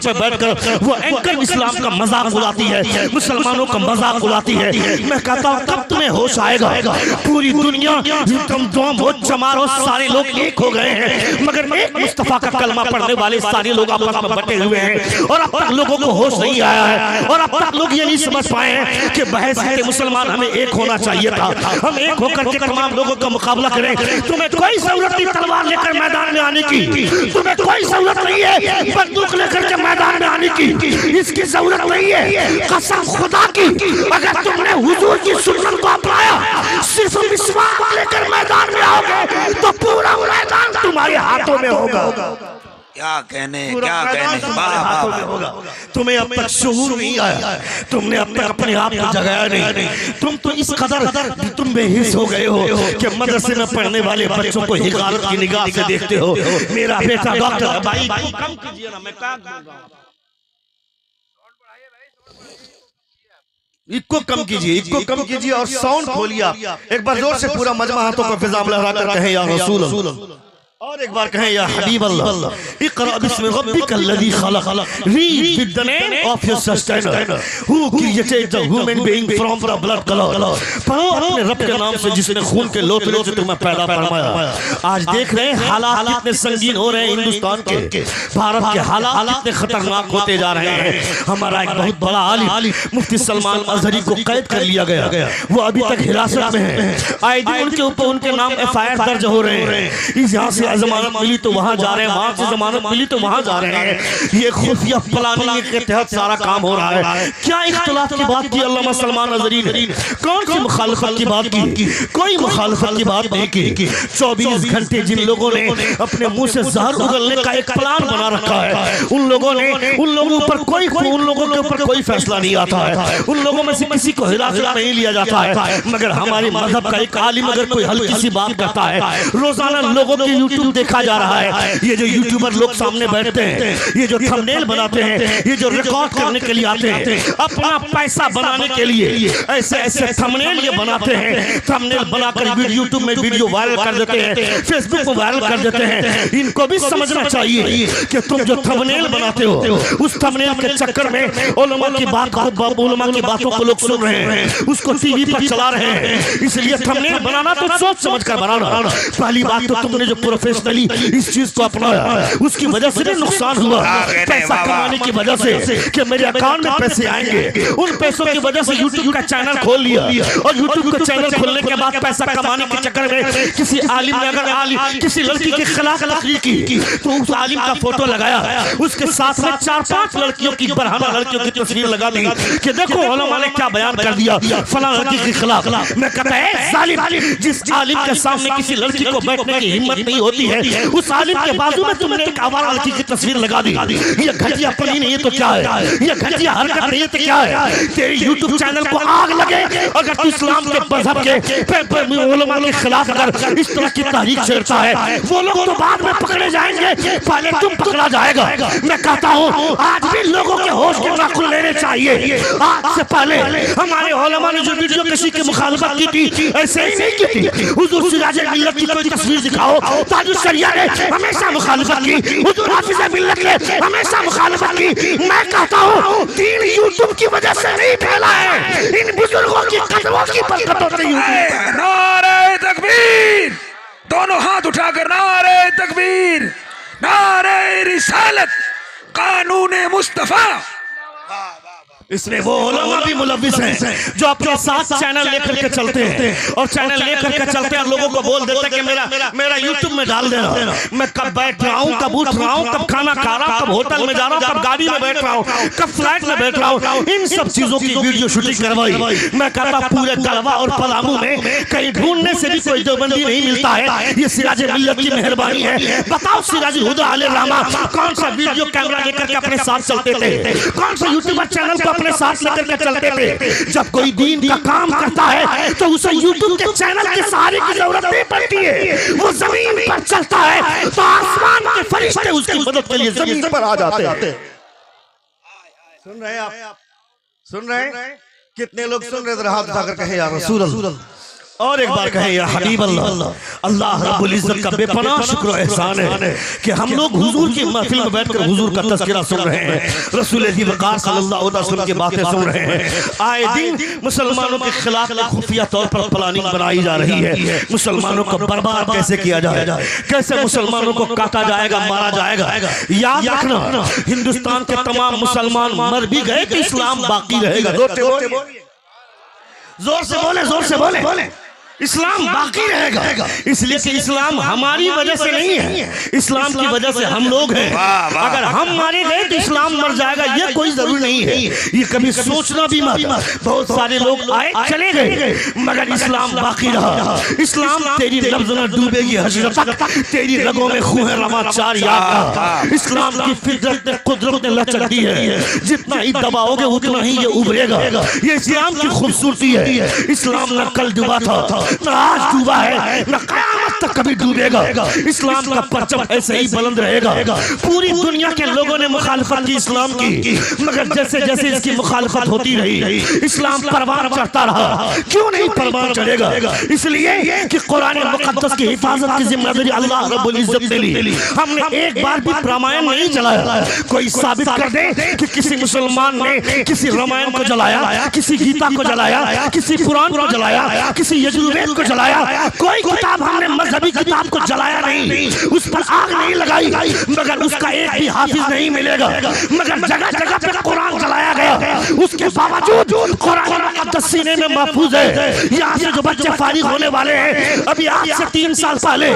बैठकर वो एंकर इस्लाम का मजाक उड़ाती है, मुसलमानों का मजाक उड़ाती है। मैं कहता हूँ कब तुम्हें होश आएगा? पूरी दुनिया चमार हो, सारे लोग एक हो गए हैं, मगर एक मुस्तफा का कलमा पढ़ने वाले सारे लोग आपस में बटे हुए हैं और अब तक लोगों को होश नहीं आया है और अब तक लोग ये नहीं समझ पाए हैं कि बहसीयत मुसलमान हमें एक होना चाहिए था। हम एक होकर के तमाम लोगों का मुकाबला करें। तुम्हें कोई जरूरत नहीं तलवार लेकर मैदान में आने की, तुम्हें कोई जरूरत नहीं है बंदूक लेकर के मैदान में आने की, इसकी जरूरत नहीं है। कसम खुदा की, अगर तुमने हुजूर की सुन्नत को अपनाया, सिर्फ विश्वास लेकर मैदान में आओगे तो पूरा मैदान तुम्हारे हाथों में होगा। क्या कहने तुम्हारे हाथों में होगा। तुम्हें अब तक शऊर नहीं आया, तुमने अब तक अपने आप को जगाया नहीं। तुम तो इस कदर तुम बेहिस हो गए हो कि मदरसे में पढ़ने वाले बच्चों को हिकारत की निगाह से देखते हो। मेरा बेटा डॉक्टर, भाई कम कीजिए ना, मैं क्या बोल रहा हूं। इको कम कीजिए, इको कम कीजिए और साउंड खोलिए आप। एक बार जोर से पूरा मजमा हाथों को फिजा में लहराकर कहें या रसूल अल्लाह, और एक बार कहें या हबीब अल्लाह। इक़रा बिस्मि रब्बिकल लज़ी खलक़, read with the name of your sustainer who created the human being from the blood colour. पढ़ो अपने रब के नाम से जिसने खून के लोथड़े से तुम्हें पैदा फरमाया। आज देख रहे हैं हालात कितने संगीन हो रहे हैं हिंदुस्तान के, भारत के हालात कितने खतरनाक होते जा रहे हैं। हमारा एक बहुत बड़ा आलिम मुफ्ती सलमान अजहरी को कैद कर लिया गया, वो अभी तक हिरासत में है। आए दिन उनके ऊपर उनके नाम FIR दर्ज हो रहे हैं। यहाँ से जमानत मिली तो वहां जा रहे हैं, वहां से जमानत मिली तो वहां जा रहे हैं। ये खुफिया प्लानिंग के तहत सारा काम हो रहा है। क्या इख्तिलाफ की बात की अल्लामा सलमान अजहरी ने? कौन सी मुखालफत की बात की? कोई मुखालफत की बात नहीं की। 24 घंटे जिन लोगों ने अपने मुंह से जहर उगलने का एक प्लान बना रखा है, उन लोगों के ऊपर कोई फैसला नहीं आता है। उन लोगों में से किसी को हिरासत नहीं लिया जाता है। मगर हमारे मजहब का एक आलिम अगर कोई हल्की सी बात करता है, रोजाना लोगों के यूट्यूब देखा जा रहा है। ये जो यूट्यूबर लोग सामने बैठते हैं, ये जो थंबनेल बनाते हैं, ये जो रिकॉर्ड करने के लिए आते हैं, अपना पैसा बनाने के लिए ऐसे ऐसे थंबनेल ये बनाते हैं। थंबनेल बनाकर यूट्यूब में वीडियो वायरल कर देते हैं, फेसबुक पर वायरल कर देते हैं। इनको भी समझना चाहिए कि तुम जो थंबनेल बनाते हो, उस थंबनेल के चक्कर में उलमा की बातों को लोग सुन रहे हैं, उसको टीवी पर चला रहे हैं। इसलिए थंबनेल बनाना तो सोच समझ कर बनाना। पहली बात तो तुमने जो प्रोफेशनली इस चीज को अपनाया, उसकी वजह से भी नुकसान हुआ। पैसा कमाने की वजह से कि मेरे अकाउंट में पैसे आएंगे, उन पैसों की वजह से यूट्यूब का चैनल खोल लिया, और यूट्यूब का चैनल खोलने के बाद पैसा कमाने के चक्कर में किसी आलिम ने अगर किसी लड़की के खिलाफ तकरीर की तो उस आलिम का फोटो लगाया, उसके साथ में 4-5 लड़कियों की बरहाना लड़कियों की तस्वीर लगा दी कि देखो उलमा ने क्या बयान कर दिया फलां लड़की के खिलाफ। मैं कहता है जालिम, जिस आलिम के सामने किसी लड़की को बैठने की हिम्मत नहीं होती है, उस आलिम के बाजू में तुमने एक आवारा लड़की की तस्वीर लगा दी। ये घटिया पनी नहीं है तो क्या है? ये घटिया हरकत नहीं है तो क्या है? तेरे YouTube चैनल को आग लगे अगर तू इस्लाम के मजहब के उलमा के खिलाफ अगर इस तरह की तहरीक छेड़ता है। वो लोग तो बाद में पकड़े जाएंगे, पहले तुम पकड़ा जाएगा। मैं कहता हूँ आज भी लोगों के होश के नाखून लेने चाहिए। आज से पहले हमारे उलमा ने जो वीडियो किसी की मुखालफत की थी, ऐसे ही नहीं की थी। हुजूर सिराज मिल्लत की कोई तस्वीर दिखाओ, ताज शरिया ने हमेशा मुखालफत की, हुजूर हाफिज मिल्लत ने हमेशा मुखालफत की। मैं कहता हूँ दीन यूट्यूब की वजह से नहीं फैला है, इन बुजुर्गों की कदमों की बरकतों से। नारे तकबीर, दोनों हाथ उठाकर नारे तकबीर, नारे रिसालत, कानून मुस्तफा। इसमें वो उलमा भी मुलव्विस हैं जो अपने साथ चैनल लेकर के चलते हैं, और चैनल लेकर के चलते हैं, लोगों को बोल देते हैं कि मेरा यूट्यूब में डाल देना। मैं कब बैठ रहा हूँ, कब उठ रहा हूँ, कब खाना खा रहा हूँ, कब होटल में जा रहा हूँ, कब गाड़ी में बैठ रहा हूँ, कब फ्लाइट में बैठ रहा हूँ, इन सब चीजों की वीडियो शूटिंग करवाई। मैं कहता पूरे गढ़वा और पलामू में कहीं ढूंढने से भी कोई देवबंदी नहीं मिलता है। ये सिराज मिल्लत की मेहरबानी है। बताओ सिराज हुदा अलैहि रहमा कौन सा वीडियो कैमरा लेकर के अपने साथ चलते थे, कौन सा यूट्यूबर चैनल को अपने साथ लेकर के चलते थे। जब कोई दीन का काम करता है तो उसे यूट्यूब के चैनल के सहारे की जरूरत नहीं पड़ती है। वो जमीन पर चलता है तो आसमान के फरिश्ते उसकी मदद के लिए जमीन पर आ जाते हैं। सुन रहे हैं आप? सुन रहे हैं? कितने लोग सुन रहे थे? हाथ उठाकर कहे या रसूल अल्लाह, और एक बार कहे या हबीब अल्लाह। अल्लाह रब्बुल इज्जत का बेपनाह शुक्र और एहसान है कि हम लोग हुजूर की महफिल में बैठकर हुजूर का तज़किरा सुन रहे हैं, रसूल वक़ार सल्लल्लाहु अलैहि वसल्लम की बातें सुन रहे हैं। आए दिन मुसलमानों के खिलाफ खुफिया तौर पर प्लानिंग बनाई जा रही है। मुसलमानों को बर्बाद कैसे किया जाए, कैसे मुसलमानों को काटा जाएगा, मारा जाएगा। याद रखना हिंदुस्तान के तमाम मुसलमान मर भी गए तो इस्लाम बाकी रहेगा। जोर से बोले, जोर से बोले। इस्लाम बाकी रहेगा। इसलिए कि इस्लाम हमारी वजह से नहीं है, इस्लाम की वजह से हम लोग हैं। अगर हम मारे गए तो इस्लाम मर जाएगा, ये कोई जरूरी नहीं है। ये कभी सोचना भी मत। बहुत सारे लोग आए चले गए मगर इस्लाम बाकी रहा। इस्लाम तेरी लफ्ज में डूबेगी हजरत तक, तेरी रगों में खून रवा चार याद। इस्लाम की फितरत ने कुदरत ने लचक दी है, जितना ही दबाओगे उतना ही ये उभरेगा। ये इस्लाम की खूबसूरती है। इस्लाम न कल डूबा था, न आज डूबा है, न कयामत तक कभी डूबेगा। इस्लाम का परचम ऐसे ही बुलंद रहेगा। पूरी दुनिया के लोगों ने मुखालफत की इस्लाम की, मगर जैसे जैसे इसकी मुखालफत होती रही इस्लाम परवान चढ़ता रहा। क्यों नहीं परवान चढ़ेगा? इसलिए कि कुरान मुकद्दस की हिफाजत की जिम्मेदारी अल्लाह रब्बुल इज्जत ने ली। हमने एक बार भी रामायण नहीं जलाया। कोई साबित कर दे कि किसी मुसलमान ने किसी रामायण को जलाया, किसी गीता को जलाया, किसी कुरान को जलाया, किसी यजुर्वेद को जलाया। कोई किताब हमने मजहबी किताब को जलाया नहीं, उस पर आग नहीं लगाई, मगर उसका एक भी हाफिज नहीं मिलेगा। मगर जगह जगह पे कुरान जलाया गया, उसके बावजूद कुरान मुकद्दस सीने में महफूज है। यहाँ से जो बच्चे फारिग होने वाले हैं अभी आज से 3 साल पहले,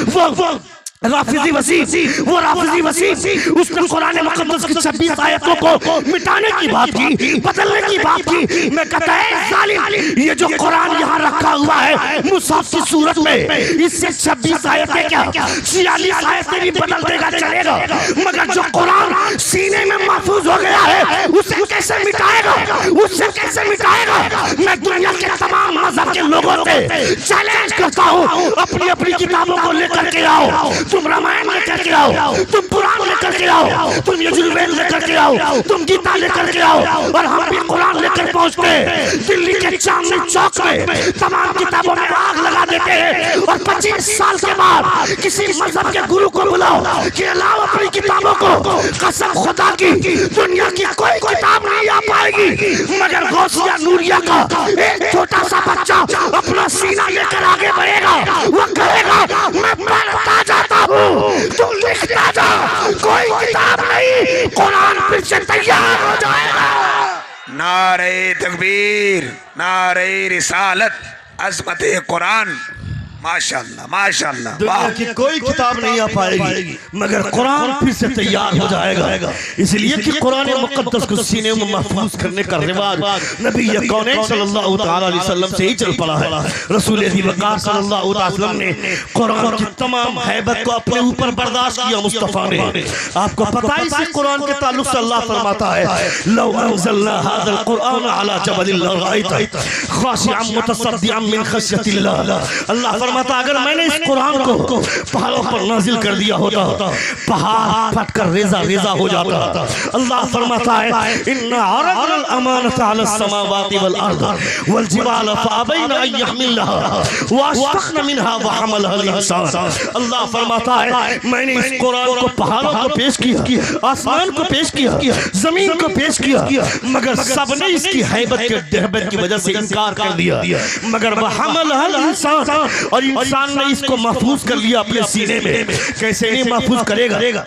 वो राफिजी वसी उसने कुरान मुकद्दस की 26 आयतों को मिटाने की बात की, बदलने की बात की। मैं कहता है जालिम, ये जो कुरान यहाँ रखा हुआ है मुसहफ की सूरत में, इससे 26 आयतें क्या 46 आयतें भी बदल देगा चलेगा, मगर जो कुरान सीने में महफूज हो गया है उसे कैसे मिटाएगा? उससे कैसे मिटाएगा? मैं दुनिया के तमाम मजहब के लोगों से चैलेंज करता हूँ, अपनी अपनी किताबों को लेकर के आओ। तुम रामायण लेकर के आओ, तुम पुराण लेकर के आओ, तुम यजुर्वेद लेकर के आओ, तुम गीता लेकर के आओ, और हम भी कुरान लेकर पहुंचते हैं। दिल्ली के चांदनी चौक में तमाम किताबों में आग लगा देते हैं, और 25 साल के बाद किसी मजहब के गुरु को बुलाओ कि लाओ अपनी किताबों को, कसम खुदा की दुनिया की कोई किताब नहीं आ पाएगी, मगर गौसिया नूरिया का एक छोटा सा बच्चा अपना सीना लेकर आगे बढ़ेगा। वो कहेगा मैं पढ़ता जाता हूँ, तुम लिखता जा, कोई किताब नहीं, कुरान फिर से तैयार हो जाएगा। नारे तकबीर, नारे रिसालत, अज़मत कुरान, माशाअल्लाह माशाअल्लाह। दुनिया की कोई किताब नहीं आ पाएगी, मगर कुरान फिर से तैयार हो जाएगा। इसलिए कि कुरान मुकद्दस को सीने में महफूज करने का रिवाज नबी कौनैन सल्लल्लाहु अलैहि वसल्लम से ही चल पड़ा है। रसूल वक़ार सल्लल्लाहु अलैहि वसल्लम ने कुरान की तमाम हैबत को अपने ऊपर बर्दाश्त किया। मुस्तफ़ा ने, आपको पता है इसी कुरान के ताल्लुक से अल्लाह फरमाता है लौ अंज़लना हाज़ल कुरान अला जबलिन लरअयतहु खाशिअन मुतसद्दिअन मिन खश्यतिल्लाह। अल्लाह फरमाता अगर मैंने इस कुरान को पहाड़ों पर नाजिल कर दिया होता, पहाड़ फटकर रेजा रेजा हो जाता। अल्लाह फरमाता है इन्ना अरदल अमानता अला समावाति वल अर्द वल जिबाल फअबैन अन यहमिलहा वअशफक़न मिनहा वहमलहा अल इंसान। अल्लाह फरमाता है मैंने इस कुरान को पहाड़ों को पेश किया, आसमान को पेश किया, जमीन को पेश किया, मगर सबने इसकी हैबत के दहबत की वजह से इनकार कर दिया। मगर वहमलहा अल इंसान, और इंसान ने इसको महफूज कर लिया अपने सीने में। कैसे नहीं महफूज करेगा?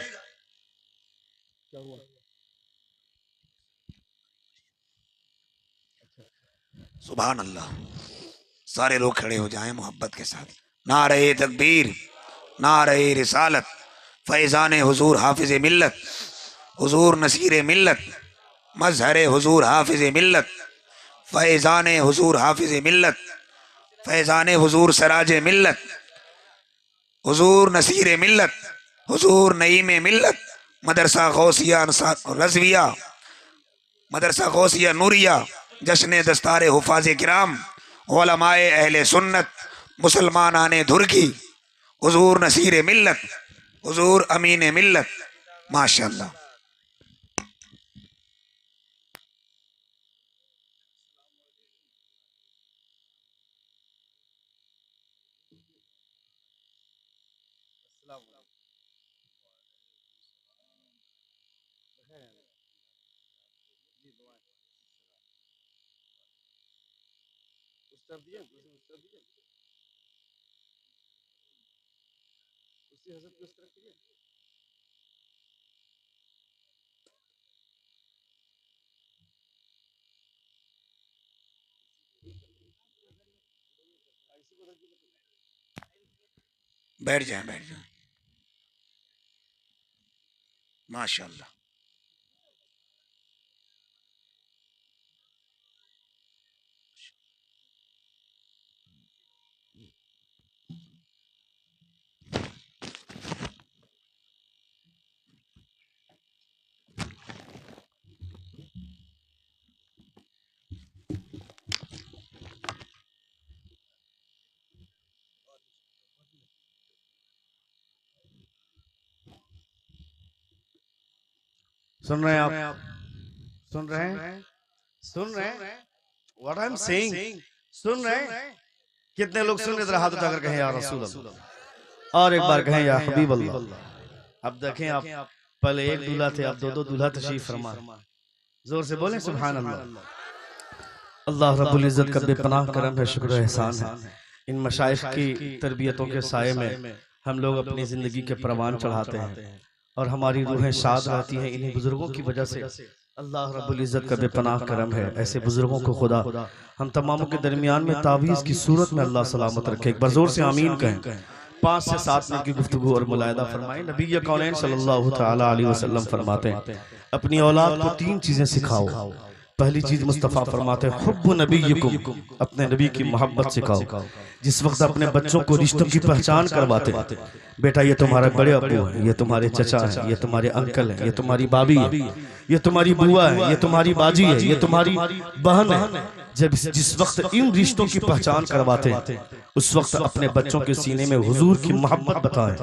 सुभान अल्लाह। सारे लोग खड़े हो जाएं मोहब्बत के साथ। नारे तकबीर, नारे रिसालत, फैज़ान हुजूर हाफिज़ मिल्लत, हुजूर नसीर मिल्लत, मजहर हुजूर हाफिज़ मिल्लत, फैज़ान हुजूर हाफिज़ मिल्लत, फैज़ान हुजूर सराज मिल्लत, हुजूर नसीर मिल्लत, हुजूर नईम मिल्लत, मदरसा गौसिया रज़विया, मदरसा गौसिया नूरिया, जश्न दस्तार हुफाज किराम, उलमाए अहले सुन्नत, मुसलमान आने धुरकी, हुजूर नसीर मिल्लत, हुजूर अमीन मिल्लत, माशाअल्लाह। बैठ जाए, बैठ जाए। माशाल्लाह। सुन रहे हैं आप? सुन रहे हैं? सुन रहे हैं व्हाट आई एम सेइंग? सुन रहे हैं? कितने लोग सुन रहे? जरा हाथ उठाकर कहें या रसूल अल्लाह, और एक बार कहें या हबीब अल्लाह। अब देखें आप, पहले एक दूल्हा थे, अब दो दो दूल्हा तशरीफ फरमा। जोर से बोलें सुभान अल्लाह। अल्लाह रब्बुल इज्जत का बेपनाह करम है, शुक्र एहसान है। इन मशाइख की तरबियतों के साये में हम लोग अपनी जिंदगी के परवान चढ़ाते हैं और हमारी रूहें शाद रहती हैं इन्हीं बुजुर्गों की वजह से। अल्लाह रब्बुल इज्जत का बेपनाह करम है, ऐसे बुजुर्गों को खुदा हम तमामों के दरमियान में तावीज़ की सूरत में अल्लाह सलामत रखे। एक बार जोर से आमीन कहें। 5 से 7 मिनट की गुफ्तगू और मुलायदा फरमाएं। नबी कौनैन सल्लल्लाहु तआला अलैहि वसल्लम फरमाते हैं, अपनी औलाद को 3 चीजें सिखाओ। पहली चीज मुस्तफ़ा फरमाते हैं, हुब्बु नबीयकुम, अपने नबी की मोहब्बत सिखाओ। जिस वक्त अपने बच्चों को रिश्तों की पहचान करवाते हैं, बेटा ये तुम्हारे बड़े अब्बू हैं, ये तुम्हारे चचा हैं, ये तुम्हारे अंकल हैं, ये तुम्हारी भाभी है, ये तुम्हारी बुआ है, ये तुम्हारी बाजी है, ये तुम्हारी बहन है। जब जिस वक्त इन रिश्तों की पहचान करवाते हैं, उस वक्त अपने बच्चों के सीने में हुजूर की मोहब्बत बताएं।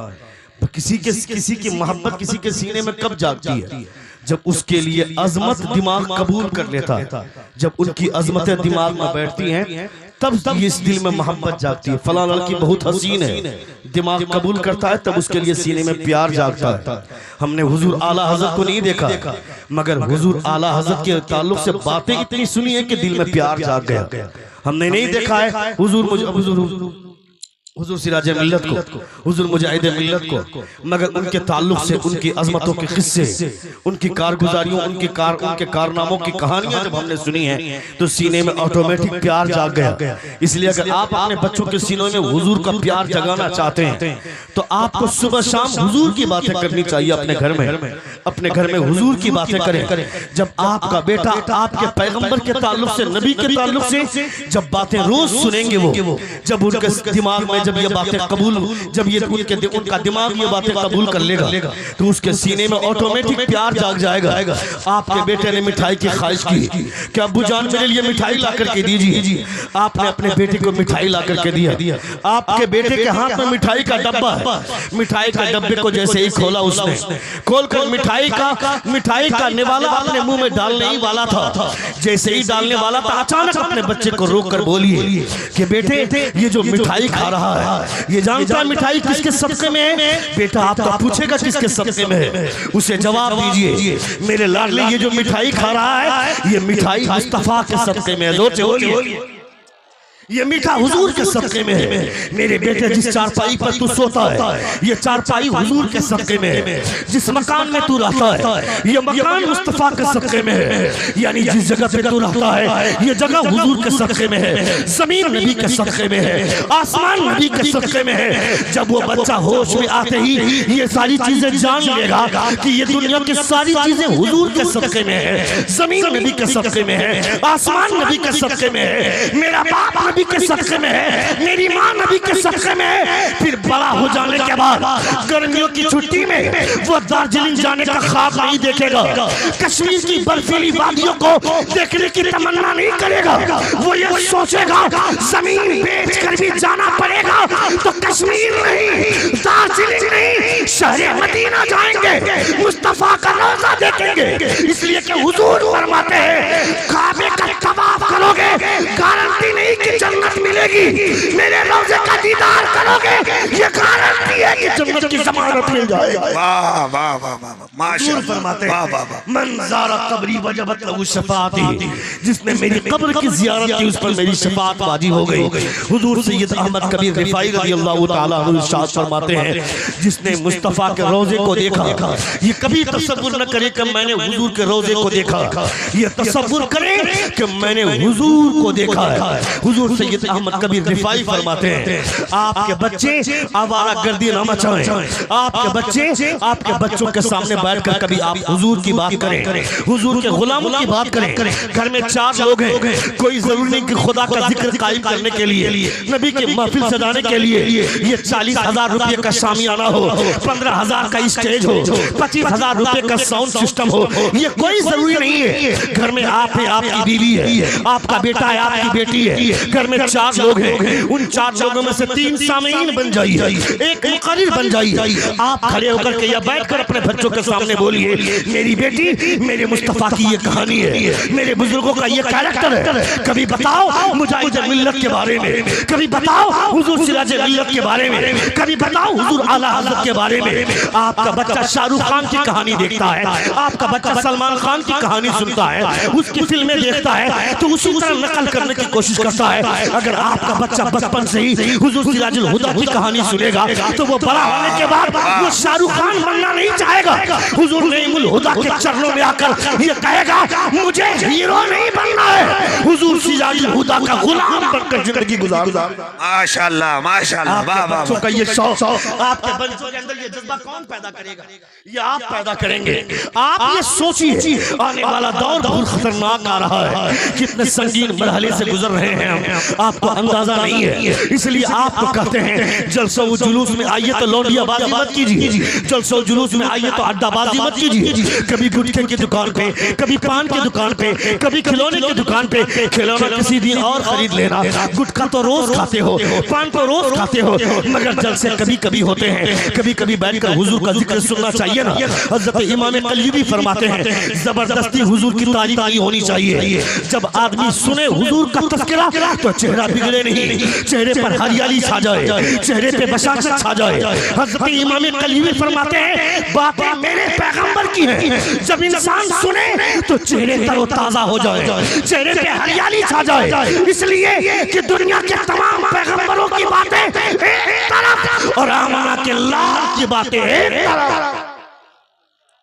किसी की मोहब्बत किसी के सीने में कब जागती है? जब उसके लिए अजमत दिमाग कबूल कर लेता है। जब उनकी अजमतें दिमाग में बैठती हैं, तब इस दिल में मोहब्बत जागती है। फलां लड़की बहुत हसीन है, दिमाग कबूल करता है, तब उसके लिए सीने में प्यार जागता है। हमने हुजूर आला हजरत को नहीं देखा, मगर हुजूर आला हजरत के ताल्लुक से बातें इतनी सुनी है कि दिल में प्यार जाग गया। हमने नहीं देखा है हुजूर सिराज मिल्लत को, हुजूर मुजाहिद मिल्लत को, मगर उनके ताल्लुक से उनकी अजमतों के किस्से, उनकी कारगुजारियों, उनके कारनामों की कहानियां जब हमने सुनी हैं, तो सीने में ऑटोमेटिक प्यार जाग गया। इसलिए अगर आप अपने बच्चों के सीनों में हुजूर का प्यार जगाना चाहते हैं, तो आपको सुबह शाम हुजूर की बातें करनी चाहिए। अपने घर में हुजूर की बातें करें। जब आपका बेटा आपके पैगंबर के ताल्लुक से, नबी के ताल्लुक से जब बातें रोज सुनेंगे, वो जब उनके दिमाग में जब ये बातें कबूल, जब ये उनका दिमाग ये बातें कबूल कर लेगा, तो उसके सीने में ऑटोमेटिक प्यार जाग जाएगा। आपके बेटे ने मिठाई की ख्वाहिश की कि अब्बू जान मेरे लिए मिठाई ला करके दीजिए। आपने अपने बेटे को मिठाई ला करके दिया। आपके बेटे के हाथ में मिठाई का डब्बा है। मिठाई के डब्बे को जैसे ही खोला, उसने खोलकर मिठाई का निवाला अपने मुंह में डालने ही वाला था। जैसे ही डालने वाला था, अचानक अपने बच्चे को रोक कर बोलिए कि बेटे ये जो मिठाई खा रहा है, ये जानता है मिठाई किसके सदके में है? बेटा आपका पूछेगा किसके सदके में है, उसे जवाब दीजिए मेरे लाडले, ये जो मिठाई खा रहा है, ये मिठाई मुस्तफा के सदके में है। ये मीठा हुजूर के सदके में है। मेरे बेटे जिस चारपाई पर तू सोता है, ये चारपाई हुजूर के सदके में है। जिस मकान में तू रहता है, ये मकान मुस्तफा के सदके में है। यानी जिस जगह पे तू रहता है, ये जगह हुजूर के सदके में है। जमीन नबी के सदके में है, आसमान नबी के सदके में है। जब वो बच्चा होश में आते ही ये सारी चीजें जान लेगा कि ये दुनिया की सारी चीजें हुजूर के सदके में है। जमीन नबी के सदके में है, आसमान नबी के सदके में है, मेरा बाप नबी के सदके में है, मेरी माँ नबी के सदके में है। फिर बड़ा हो जाने के बाद गर्मियों की छुट्टी में वो दार्जिलिंग जाने का ख्वाब नहीं देखेगा, कश्मीर की बर्फीली वादियों को देखने की तमन्ना नहीं करेगा। वो ये सोचेगा जमीन बेच कर भी जाना पड़ेगा तो कश्मीर नहीं, दार्जिलिंग नहीं, शहर मदीना जाएंगे, मुस्तफा का रोज़ा देखेंगे। इसलिए कि हुजूर फरमाते हैं, काबे का तवाफ करोगे, गारंटी नहीं कि जन्नत मिलेगी, मेरे रोज़े का दीदार करोगे, ये गारंटी है कि जन्नत की जमानत मिल जाएगा। वाह वाह वाह वाह माशाअल्लाह, फरमाते वाह वाह वाह। मन ज़ारा कब्री वजबत लहू शफाअती, जिसने मेरी कब्र की ज़ियारत की उस पर मेरी शफाअत वाजिब हो गई। हुजूर सैयद अहमद कबीर रिफाई रज़ियल्लाहु ताला अन्हु इरशाद फरमाते हैं, जिसने मुस्तफ़ा के रोज़े को देखा, ये कभी तसव्वुर न करे कि मैंने हुजूर के रोज़े को देखा, ये तसव्वुर करे कि मैंने हुजूर को देखा है। हुजूर सैयद अहमद कबीर रिफाई फरमाते हैं, आपके बच्चे आवारागर्दी न मचाएं, आपके बच्चे आपके बच्चों के सामने बैठकर कभी आप हुजूर की बात करें, हुजूर के गुलामों की बात करें। घर में 4 लोग हैं, कोई जरूरी नहीं कि खुदा का जिक्र कायम करने के लिए, नबी की महफिल सजाने के लिए ये 40,000 रुपए का शामियाना हो, 15,000 का स्टेज हो, 25,000 रुपए का साउंड सिस्टम हो, ये कोई जरूरी नहीं है। घर में आप है, आपकी बीवी है, आपका बेटा है, आपकी बेटी है, घर में 4 लोग हैं, उन 4 लोगों में से 3 सामीन बन जाइए, एक मुक़र्रिर बन जाइए। आप खड़े होकर के या बैठकर अपने बच्चों के सामने बोलिए, मेरी बेटी मेरे मुस्तफ़ा की ये कहानी है, मेरे बुजुर्गों का ये कैरेक्टर है। कभी बताओ मुजाहिद मिल्लत के बारे में, कभी बताओ हुजूर सिराज मिल्लत के बारे में, कभी बताओ हुजूर आला हज़रत के बारे में। आपका बच्चा शाहरुख खान की कहानी देखता है, आपका बच्चा सलमान खान की कहानी सुनता है, उसकी फिल्में देखता है, तो उसी तरह नकल करने की कोशिश करता है। अगर आपका बच्चा बचपन से ही हुजूर सिराजुल हुदा की कहानी सुनेगा तो वो बड़ा होने के बाद वो शाहरुख खान बनना नहीं चाहेगा। हुजूर नईमुल हुदा के चरणों में आकर ये कहेगा, मुझे हीरो नहीं बनना है, हुजूर सिराजुल हुदा का गुलाम बनकर जिंदगी गुजारना। माशाअल्लाह माशाअल्लाह, वाह वाह वाह। का ये शौक आपके बच्चों के अंदर ये जज्बा कौन पैदा करेगा? ये आप पैदा करेंगे। आप ये सोचिए, आने वाला दौर बहुत खतरनाक आ रहा है, कितने संगीन मरहले से गुजर रहे हैं हम, आपको अंदाजा नहीं है। इसलिए आपको कहते हैं जलसो जुलूस में आइए तो लौंडियाबाजी मत कीजिए, जलसो जुलूस में आइए तो अड्डाबाजी मत कीजिए। कभी गुटखे की दुकान पे, कभी पान की दुकान पे, कभी खिलौने की दुकान पे, खिलौना किसी दिन और खरीद लेना, गुटखा तो रोज खाते हो, पान तो रोज खाते हो, मगर जलसे कभी कभी होते हैं, कभी कभी बैठकर हुजूर का जिक्र सुनना चाहिए ना। हज़रत इमाम कल्यूबी फरमाते हैं, जबरदस्ती हुजूर की तारीफ नहीं होनी चाहिए। जब आदमी सुने हुजूर का तज़किरा तो चेहरा बिगड़े नहीं, चेहरे पर हरियाली छा जाए, चेहरे पे बशाशत छा जाए। हज़रत इमाम कल्यूबी फरमाते हैं, बातें मेरे पैगंबर की हैं, जब इंसान सुने तो चेहरे तरोताजा हो जाए, चेहरे पे हरियाली छा जाए। इसलिए कि दुनिया के तमाम पैगंबरों की बातें एक तरफ और आमना के लाल की बातें एक तरफ।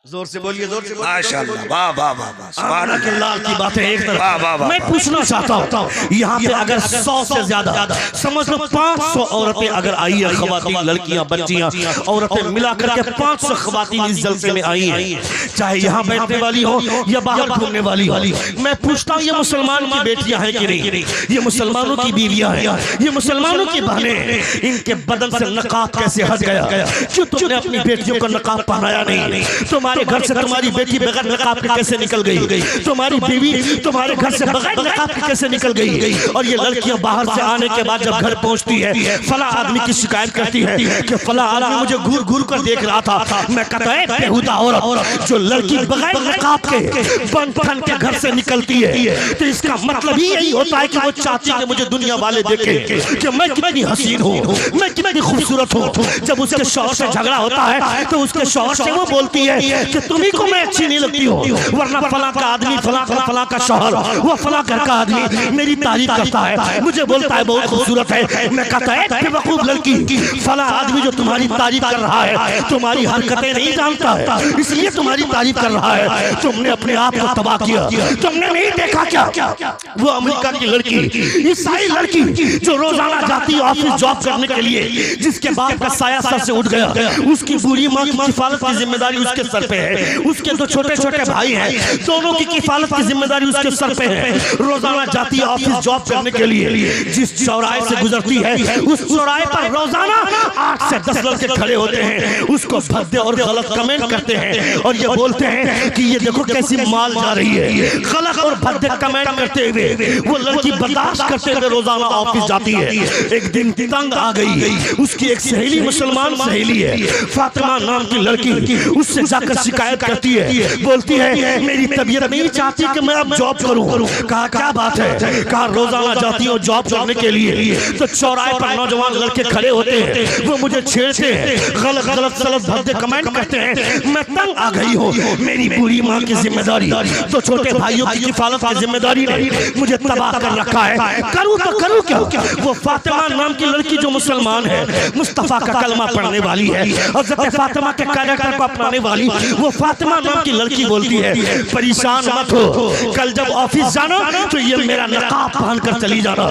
जोर से बोलिए, जोर से बोलिए। माशाअल्लाह, वाह वाह वाह वाह, सुभान आमना के लाल की बातें एक तरफ। वाह वाह वाह। मैं पूछना चाहता हूँ, यहाँ पे अगर 100 से ज्यादा, समझ लो 500 औरतें अगर आई है, खवातीन, लड़कियां, बच्चियां, औरतें मिलाकर के 500 खवातीन इस जलसे में आई हैं, चाहे यहाँ बैठने वाली हो या बाहर घूमने वाली हो। मैं पूछता हूँ, ये मुसलमान की बेटियां हैं कि नहीं? ये मुसलमानों की बीवियां हैं, ये मुसलमानों की बहनें हैं। इनके बदन से नकाब कैसे हट गया? क्यों तुमने अपनी बेटियों को नकाब पहनाया नहीं? तुम्हारे घर से तुम्हारी बेटी बगैर नकाब के कैसे निकल गई? तुम्हारी बीवी तुम्हारे घर से बगैर नकाब के कैसे निकल गई? और ये लड़कियां बाहर से आने के बाद जब घर पहुंचती है, फला आदमी की शिकायत करती है कि फला आदमी मुझे घूर घूर कर देख रहा था। मैं कहता है बेहुदा औरत जो लड़की बगैर नकाब के बन ठन के घर से निकलती है, तो इसका मतलब ही यही होता है कि वो चाहती है कि मुझे दुनिया वाले देखे कि मैं कितनी हसीन हूँ, मैं कितनी खूबसूरत हूँ। जब उसके शौहर से झगड़ा होता है तो उसके शौहर से वो बोलती है कि तुम्ही को मैं अच्छी नहीं लगती हो, वरना फला का आदमी, फला का शौहर, वो फला घर का आदमी मेरी तारीफ करता है, मुझे बोलता है बहुत खूबसूरत है। मैं कहता है बेवकूफ लड़की, फला आदमी जो तुम्हारी तारीफ कर रहा है तुम्हारी हरकतें नहीं जानता है, इसलिए तुम्हारी तारीफ कर रहा है। तुमने अपने आप को तबाह किया, तुमने नहीं देखा क्या वो अमेरिका की लड़की, ईसाई लड़की जो रोजाना जाती है ऑफिस जॉब करने के लिए, जिसके बाप का साया सर से उठ गया, उसकी बुरी माँ की किफालत की जिम्मेदारी उसके सर पे है, उसके 2 छोटे छोटे भाई हैं, दोनों की किफालत की जिम्मेदारी उसके सर पे है। रोजाना जाती है ऑफिस जॉब करने के लिए, जिस चौराहे से गुजरती है उस चौराहे पर रोजाना 8 से 10 लड़के खड़े होते हैं, उसको भद्दे और गलत कमेंट करते हैं और ये बोलते हैं कि ये देखो कैसी माल जा रही है। गलत और भद्दे कमेंट करते हुए वो लड़की बर्दाश्त करते हुए रोजाना ऑफिस जाती है। एक दिन तंग आ गई, उसकी एक सहेली, मुसलमान सहेली है, फातिमा नाम की लड़की, उससे जाकर शिकायत करती है, बोलती है मेरी तबीयत नहीं चाहती कि मैं अब जॉब करूं। कहा क्या बात है? कहा रोजाना जाती हूँ जॉब करने के लिए, तो चौराहे पर नौजवान लड़के खड़े होते हैं, वो मुझे छेड़ते हैं, गलत गलत सलत भद्दे कमेंट करते हैं। मैं तंग आ गई हूँ। मेरी बूढ़ी माँ की जिम्मेदारी, तो छोटे भाइयों की हिफाजत की जिम्मेदारी ने मुझे तबाह कर रखा है। करूँ तो करूँ क्या? वो फातिमा नाम की लड़की जो मुसलमान है, मुस्तफा का कलमा पढ़ने वाली है, हज़रत फातिमा के कैरेक्टर को अपनाने वाली, वो फातिमा नाम की लड़की बोलती है परेशान मत हो, कल जब ऑफिस जाना तो ये मेरा नकाब पहन कर चली जाना।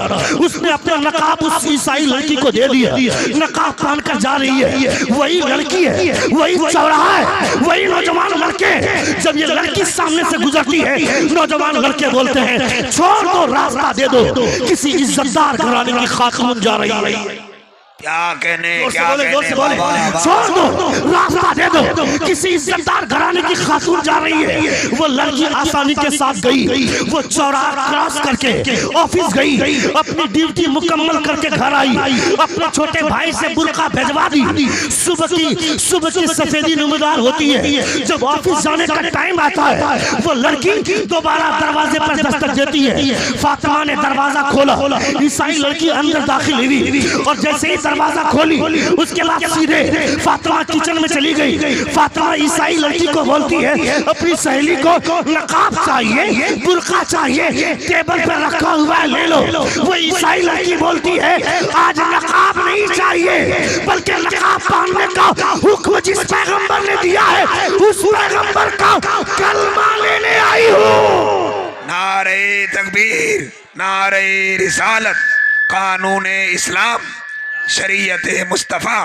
उसने अपना नकाब उस ईसाई लड़की को दे दिया, नकाब पहन कर जा रही है। वही लड़की है, वही चौराहा है, वही नौजवान लड़के। जब ये लड़की सामने से गुजरती है, नौजवान लड़के बोलते हैं छोड़ दो, रास्ता दे दो, किसी इज्जतदार घराने की खातून जा रही है। क्या कहने, क्या बोले, कहने, छोड़ दो, रास्ता दे दो, किसी इज्जतदार घराने की खातून जा रही है। वो लड़की आसानी के साथ गई, वो चौराहा क्रॉस करके ऑफिस गई, अपनी ड्यूटी मुकम्मल करके घर आई, अपने छोटे भाई से बुर्का भेजवा दी। सुबह की सफेदी नुमार होती है, जब ऑफिस जाने का टाइम आता है, वो लड़की दोबारा दरवाजे पर दस्तक देती है। फातिमा ने दरवाजा खोला, ईसाई लड़की अंदर दाखिल हुई, और जैसे ही दरवाजा खोली उसके बाद सीधे फातिमा किचन में चली गई। फातिमा ईसाई लड़की को बोलती है अपनी सहेली को नकाब चाहिए, बुर्का चाहिए, टेबल पर रखा हुआ है ले लो। वो ईसाई लड़की बोलती है आज नकाब नहीं चाहिए, बल्कि नकाब पहनने का हुक्म जिस पैगंबर ने दिया है उस पैगंबर का कलमा लेने आई हूँ। नारे तकबीर, नारे रिसालत, कानून इस्लाम, शरीयत मुस्तफा।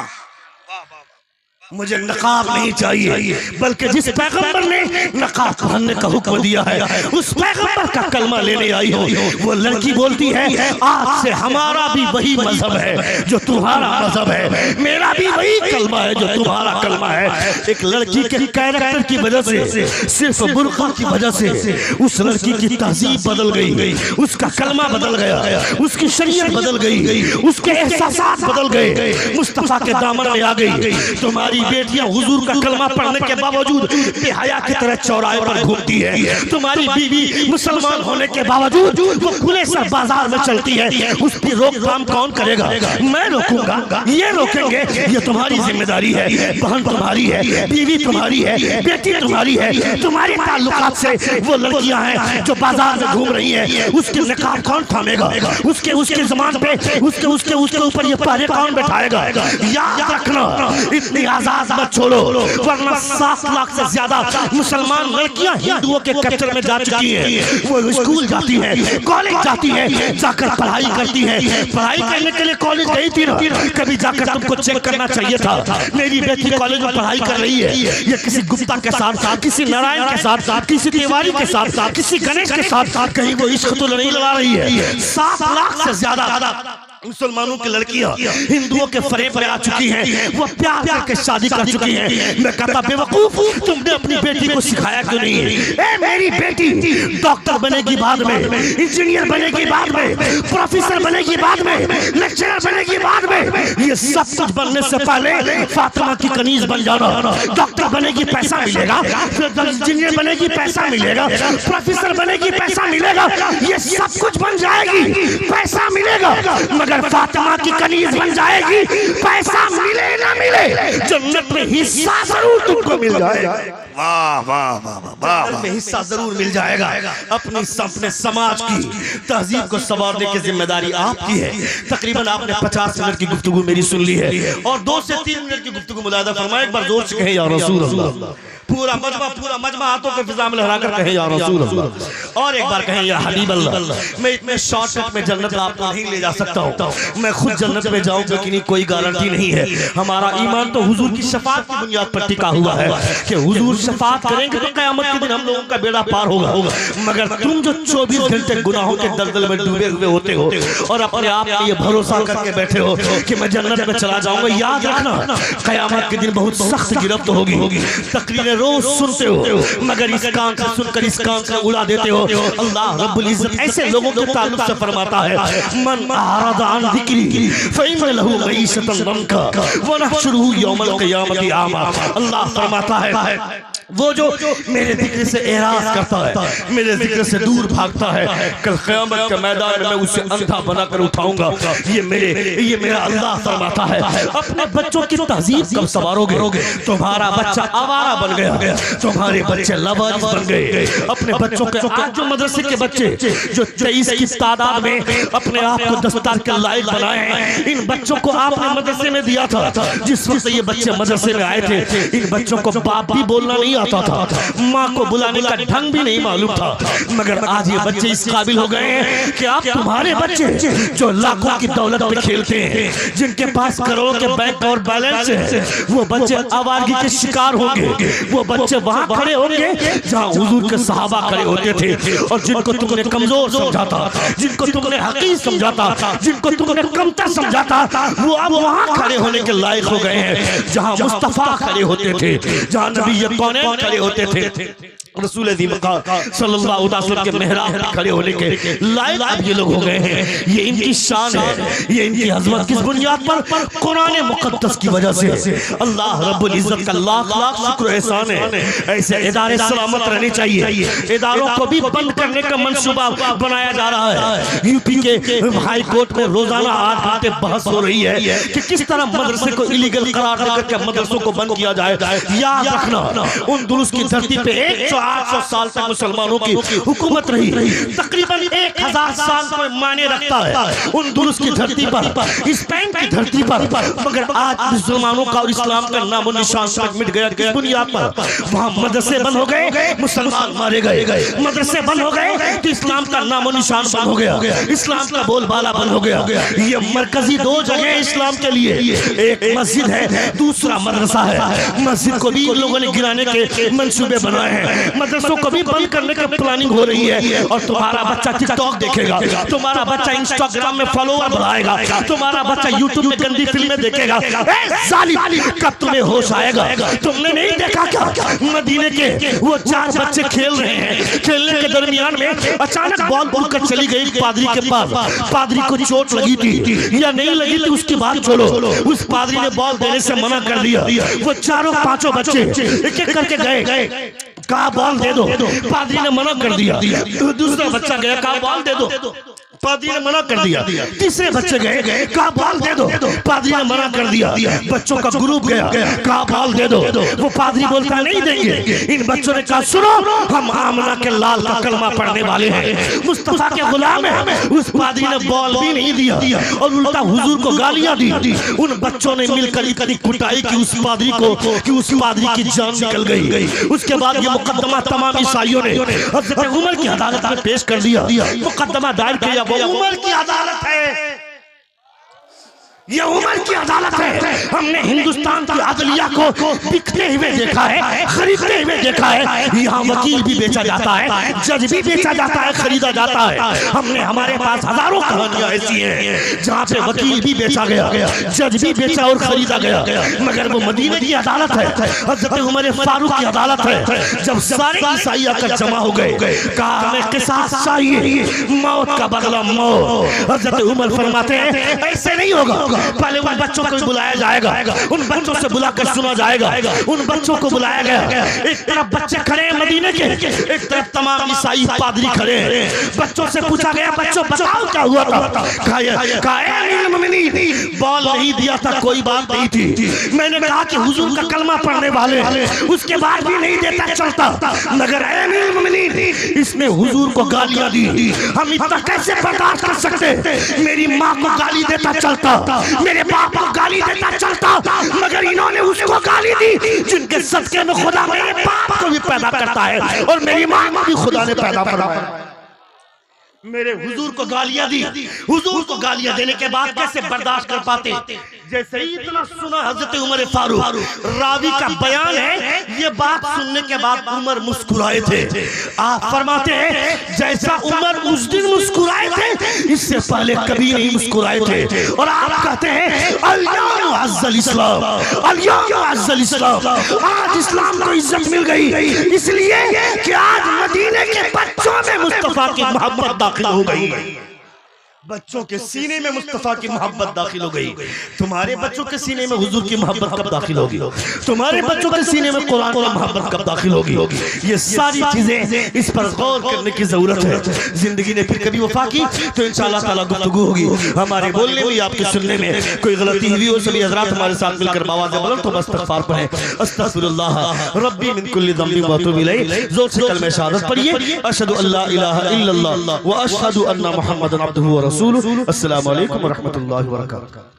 मुझे नकाब नहीं चाहिए, बल्कि जिस पैगंबर ने नकाब पहनने का हुक्म दिया है उस पैगंबर का कलमा लेने आई हो। वो लड़की बोलती है आज से हमारा भी वही मजहब है जो तुम्हारा मजहब है, मेरा भी वही कलमा है जो तुम्हारा कलमा है। एक लड़की के कैरेक्टर की वजह से, सिर्फ बुर्का की वजह से उस लड़की की तहजीब बदल गई, उसका कलमा बदल गया, उसकी शरीयत बदल गई, उसके एहसास बदल गए, मुस्तफा के दामन में आ गई। तुम्हारी बेटियां हुजूर का कलमा पढ़ने के बावजूद बेहया की तरह चौराहे पर घूमती है, तुम्हारी बीवी मुसलमान होने के बावजूद वो खुले सर बाजार में चलती है, उसकी रोकथाम कौन करेगा? मैं रोकूंगा, ये रोकेंगे, ये तुम्हारी जिम्मेदारी है। बहन तुम्हारी है, बीवी तुम्हारी है, बेटी तुम्हारी है, तुम्हारे ताल्लुकात से वो लड़कियां हैं जो बाजार में घूम रही है, उसके निकाब कौन थामेगा? उसके ज़बान पे उसके ऊपर ये पहरे कौन बैठाएगा? याद रखना, इतनी आजाद मत छोड़ो, वरना 7 लाख से ज्यादा मुसलमान लड़कियां हिंदुओं के कैप्चर में जा चुकी हैं। वो स्कूल जाती हैं, कॉलेज जाती हैं, जाकर पढ़ाई करती हैं। पढ़ाई करने के लिए कॉलेज गई थी ना, कभी जाकर तुमको चेक करना चाहिए था मेरी बेटी कॉलेज में पढ़ाई कर रही है, ये किसी गुप्ता के साथ, किसी नारायण के साथ, किसी तिवारी के साथ, किसी गणेश के साथ कहीं वो इश्क तो नहीं लड़ा रही है। 7 लाख से ज्यादा मुसलमानों की लड़कियां हिंदुओं के फरेब में आ चुकी हैं, वो प्यार करके शादी कर चुकी हैं। मैं कहता बेवकूफ, तुमने अपनी बेटी को सिखाया क्यों नहीं? ए मेरी बेटी डॉक्टर बनेगी बाद में, इंजीनियर बनेगी बाद में, प्रोफेसर बनेगी बाद में, लेक्चरर बनेगी बाद में, ये सब कुछ बनने से पहले फातिमा की कनीज बन जाना। डॉक्टर बनेगी पैसा मिलेगा, फिर इंजीनियर बनेगी पैसा मिलेगा, प्रोफेसर बनेगी पैसा मिलेगा, ये सब कुछ बन जाएगी, पैसा मिलेगा, मगर फातिमा की कनीज बन जाएगी, पैसा मिले ना मिले जन्नत में हिस्सा जरूर तुमको मिल जाएगा। वाह वाह वाह वाह, में हिस्सा जरूर मिल जाएगा। अपने समाज की तहजीब को संवारने की जिम्मेदारी आपकी है। तकरीबन आपने 50 मिनट की गुफ्तगू मेरी सुन ली है, और 2 से 3 मिनट की गुफ्तगू मुलाहिजा फरमाए। एक बार जोर से कहें या रसूल अल्लाह। पूरा मजमा हाथों के फिजा में लहराकर कहें या रसूल अल्लाह, और एक बार कहें या हबीब अल्लाह। मैं इतने शॉर्टकट में जन्नत आपको नहीं ले जा सकता हूँ, मैं खुद जन्नत में जाऊंगा कि नहीं कोई गारंटी नहीं है। हमारा ईमान तो हुजूर की शफाअत की बुनियाद पर टिका हुआ है कि हुजूर शफाअत करेंगे तो क़यामत के दिन हम लोगों का बेड़ा पार होगा। मगर तुम जो 24 घंटे गुनाहों के दलदल में डूबे हुए होते हो और अपने आप में ये भरोसा करके बैठे हो कि मैं जन्नत में चला जाऊंगा, याद रखना क़यामत के दिन बहुत सख्त गिरफ्त होगी। तकरीरें रोज सुनते हो, मगर इस कान से सुनकर इस कान से उड़ा देते हो। अल्लाह रब्बुल इज्जत ऐसे लोगों के ताल्लुक से फरमाता है, मन आरद अन ज़िक्री फ़इन्न लहू मईशतन दंका व नहशुरुहु यौमल क़ियामति आमा। अल्लाह फरमाता है वो जो मेरे जिक्र से एराज करता है, मेरे जिक्र से दूर भागता है, कल क़यामत के मैदान में मैं उसे अंधा बनाकर उठाऊंगा। ये मेरा अल्लाह फरमाता है। अपने बच्चों की तहजीब कब संवारोगे? तुम्हारा बच्चा आवारा बन गया, तुम्हारे बच्चे लवारिस बन गए। अपने बच्चों के आज जो मदरसे के बच्चे जो 23 की तादाद में अपने आप को दस्तार के लायक बनाए हैं, इन बच्चों को आपने मदरसे में दिया था। जिस वक्त ये बच्चे मदरसे में आए थे, इन बच्चों को बाप भी बोलना नहीं आता था, माँ को बुलाने का ढंग भी नहीं मालूम था। मगर आज ये बच्चे इस काबिल हो गए हैं कि आप तुम्हारे बच्चे जो लाखों की दौलत पे खेलते हैं, जिनके पास करोड़ों के बैंक और बैलेंस है, वो बच्चे आवारगी के शिकार होंगे। वो बच्चे वहां खड़े होंगे जहां हुजूर के सहाबा खड़े होते थे, और जिनको तुमने कमजोर समझा था, जिनको तुमने हकीर समझा था, जिनको तुमने कमतर समझा था, वो अब वहां खड़े होने के लायक हो गए हैं जहां मुस्तफा खड़े होते थे, जहां नबी कौनैन खड़े होते थे, रसूल सल्लल्लाहु अलैहि वसल्लम के मेहराब में खड़े होने के लायक अब ये लोग हो गए हैं। ये इनकी शान है, ये इनकी अज़मत किस बुनियाद पर? कुरान मुक़द्दस की वजह से। अल्लाह रब्बुल इज़्ज़त का लाख लाख शुक्र एहसान है। ऐसे इदारे सलामत रहने चाहिए। इदारों को भी बंद करने का मंसूबा बनाया जा रहा है। यूपी के हाई कोर्ट में रोजाना 8 घंटे बहस हो रही है कि किस तरह मदरसे को इलीगल करार देकर के मदरसों को बंद किया जाए। याद रखना, उन की धरती पे 800 साल तक मुसलमानों की हुकूमत रही, तकरीबन 1000 साल को माने रखता है उन दुरुस्त की धरती पर, स्पेन की धरती पर। मगर आज मुसलमानों का और इस्लाम का नामो निशान तक मिट गया। किस बुनियाद पर? वहाँ मदरसे बंद हो गए, मुसलमान मारे गए। मदरसे बंद हो गए तो इस्लाम का नामो निशान बंद हो गया, इस्लाम का बोलबाला बंद हो गया। ये मरकजी 2 जगह इस्लाम के लिए, एक मस्जिद है, दूसरा मदरसा है। मस्जिद को भी लोगों ने गिराने के मंसूबे बनाए हैं, मदरसों को भी बंद करने की प्लानिंग हो रही है। और तुम्हारा बच्चा टिकटॉक देखेगा, तुम्हारा बच्चा इंस्टाग्राम में फॉलोअर बढ़ाएगा, तुम्हारा बच्चा यूट्यूब में गंदी फिल्में देखेगा। कब तुम्हें होश आएगा? तुमने नहीं देखा क्या मदीने के वो 4 बच्चे खेल रहे हैं, खेलने के दरमियान में अचानक बॉल उड़कर चली गई पादरी के पास। पादरी को चोट लगी थी या नहीं लगी थी उसकी बात छोड़ो, उस पादरी ने बॉल देने से मना कर दिया। वो 4-5 बच्चे एक एक करके गए, कहा बॉल दे दो, पादरी ने मना कर दिया। दूसरा बच्चा गया, कहा बॉल दे दो, पादरी ने मना कर दिया। तीसरे बच्चे गए, कहा बॉल दे दो, पादरी ने मना कर दिया। बच्चों का ग्रुप गया, कहा बॉल दे दो, वो पादरी बोलता नहीं देंगे। इन बच्चों ने कहा सुनो, हम आमना के लाल का कलमा पढ़ने वाले हैं, मुस्तफा के गुलाम हैं। उस पादरी ने बॉल भी नहीं दिया और उल्टा हुजूर को गालियां दी। उन बच्चों ने मिलकर इतनी कुटाई की उस पादरी को कि उस पादरी की जान निकल गई। उसके बाद ये मुकदमा तमाम ईसाइयों ने हज़रत उमर की अदालत में पेश कर दिया। मुकदमा दायर किया, वो उमर की अदालत है, ये उमर की अदालत है। हमने हिंदुस्तान की अदलिया को बिकते हुए देखा है, खरीदते हुए देखा है। यहाँ वकील भी बेचा जाता है, जज भी बेचा जाता है, खरीदा जाता है। हमने हमारे पास हजारों कहानियां ऐसी हैं जहाँ पे वकील भी बेचा गया, जज भी बेचा और खरीदा गया। मगर वो मदीने की अदालत है, हज़रत उमर फारूक की अदालत है। जब सारे ईसाई आकर जमा हो गए, कहा हमें किसास चाहिए, मौत का बदला मौत। हज़रत उमर फरमाते हैं ऐसे नहीं होगा, पहले उन बच्चों को बुलाया जाएगा, उन बच्चों से बुलाकर सुना जाएगा। उन बच्चों को बुलाया गया, एक तरफ बच्चे खड़े हैं मदीने के, एक तरफ तमाम ईसाई पादरी खड़े हैं। बच्चों से पूछा गया, बच्चों बताओ क्या हुआ था? बॉल नहीं दिया था, कोई बात नहीं थी। मैंने कहा कि हुजूर का कलमा पढ़ने वाले, उसके बाद भी नहीं देता चलता, मगर इसने हुजूर को गालियां दी। हम इतना कैसे बर्दाश्त कर सकते? मेरी माँ को गाली देता चलता, मेरे बाप को गाली देता चलता, मगर इन्होंने उसको गाली दी जिनके सदके में खुदा मेरे बाप को भी पैदा करता है और मेरी माँ को भी खुदा ने पैदा करवाया। मेरे हुजूर को गालियां दी, हुजूर को गालियां देने के बाद कैसे बर्दाश्त कर पाते? जैसे ही इतना सुना हजरत उमर फारूक, रावी का बयान है, ये बात सुनने के बाद उमर मुस्कुराए थे। आप फरमाते हैं जैसा उमर उस दिन मुस्कुराए थे, इससे पहले कभी नहीं मुस्कुराए थे। और आप कहते हैं अल-यौम अज़्ज़ल इस्लाम, अल-यौम अज़्ज़ल इस्लाम, आज इस्लाम को इज्जत मिल गई, इसलिए कि आज मदीने के बच्चों में मुस्तफा की मोहब्बत दाखिल हो गई। बच्चों के सीने में मुस्तफा की मोहब्बत दाखिल हो गई। तुम्हारे बच्चों के सीने में हुजूर की मोहब्बत कब दाखिल होगी? तुम्हारे बच्चों के सीने में कुरान की मोहब्बत कब दाखिल होगी? ये सारी चीजें, इस पर गौर करने की जरूरत है। जिंदगी ने फिर कभी वफा की तो इंशाअल्लाह ताला गुफ्तगू होगी। हमारे बोलने में, आपके सुनने में कोई गलती हुई हो, सभी हजरात हमारे साथ मिलकर बावाज़ बुलंद तो इस्तग़फ़ार पढ़ें। अस्तग़फिरुल्लाह रब्बी मिन कुल्लि ज़ंबिन व अतूबु इलैह। जोर से कलमे शहादत पढ़िए, अशहदु अल्ला इलाहा इल्लल्लाह व अशहदु अन्ना मुहम्मदन अब्दुहु व रसूलुहु। अस्सलामु अलैकुम व रहमतुल्लाहि व बरकातुहू।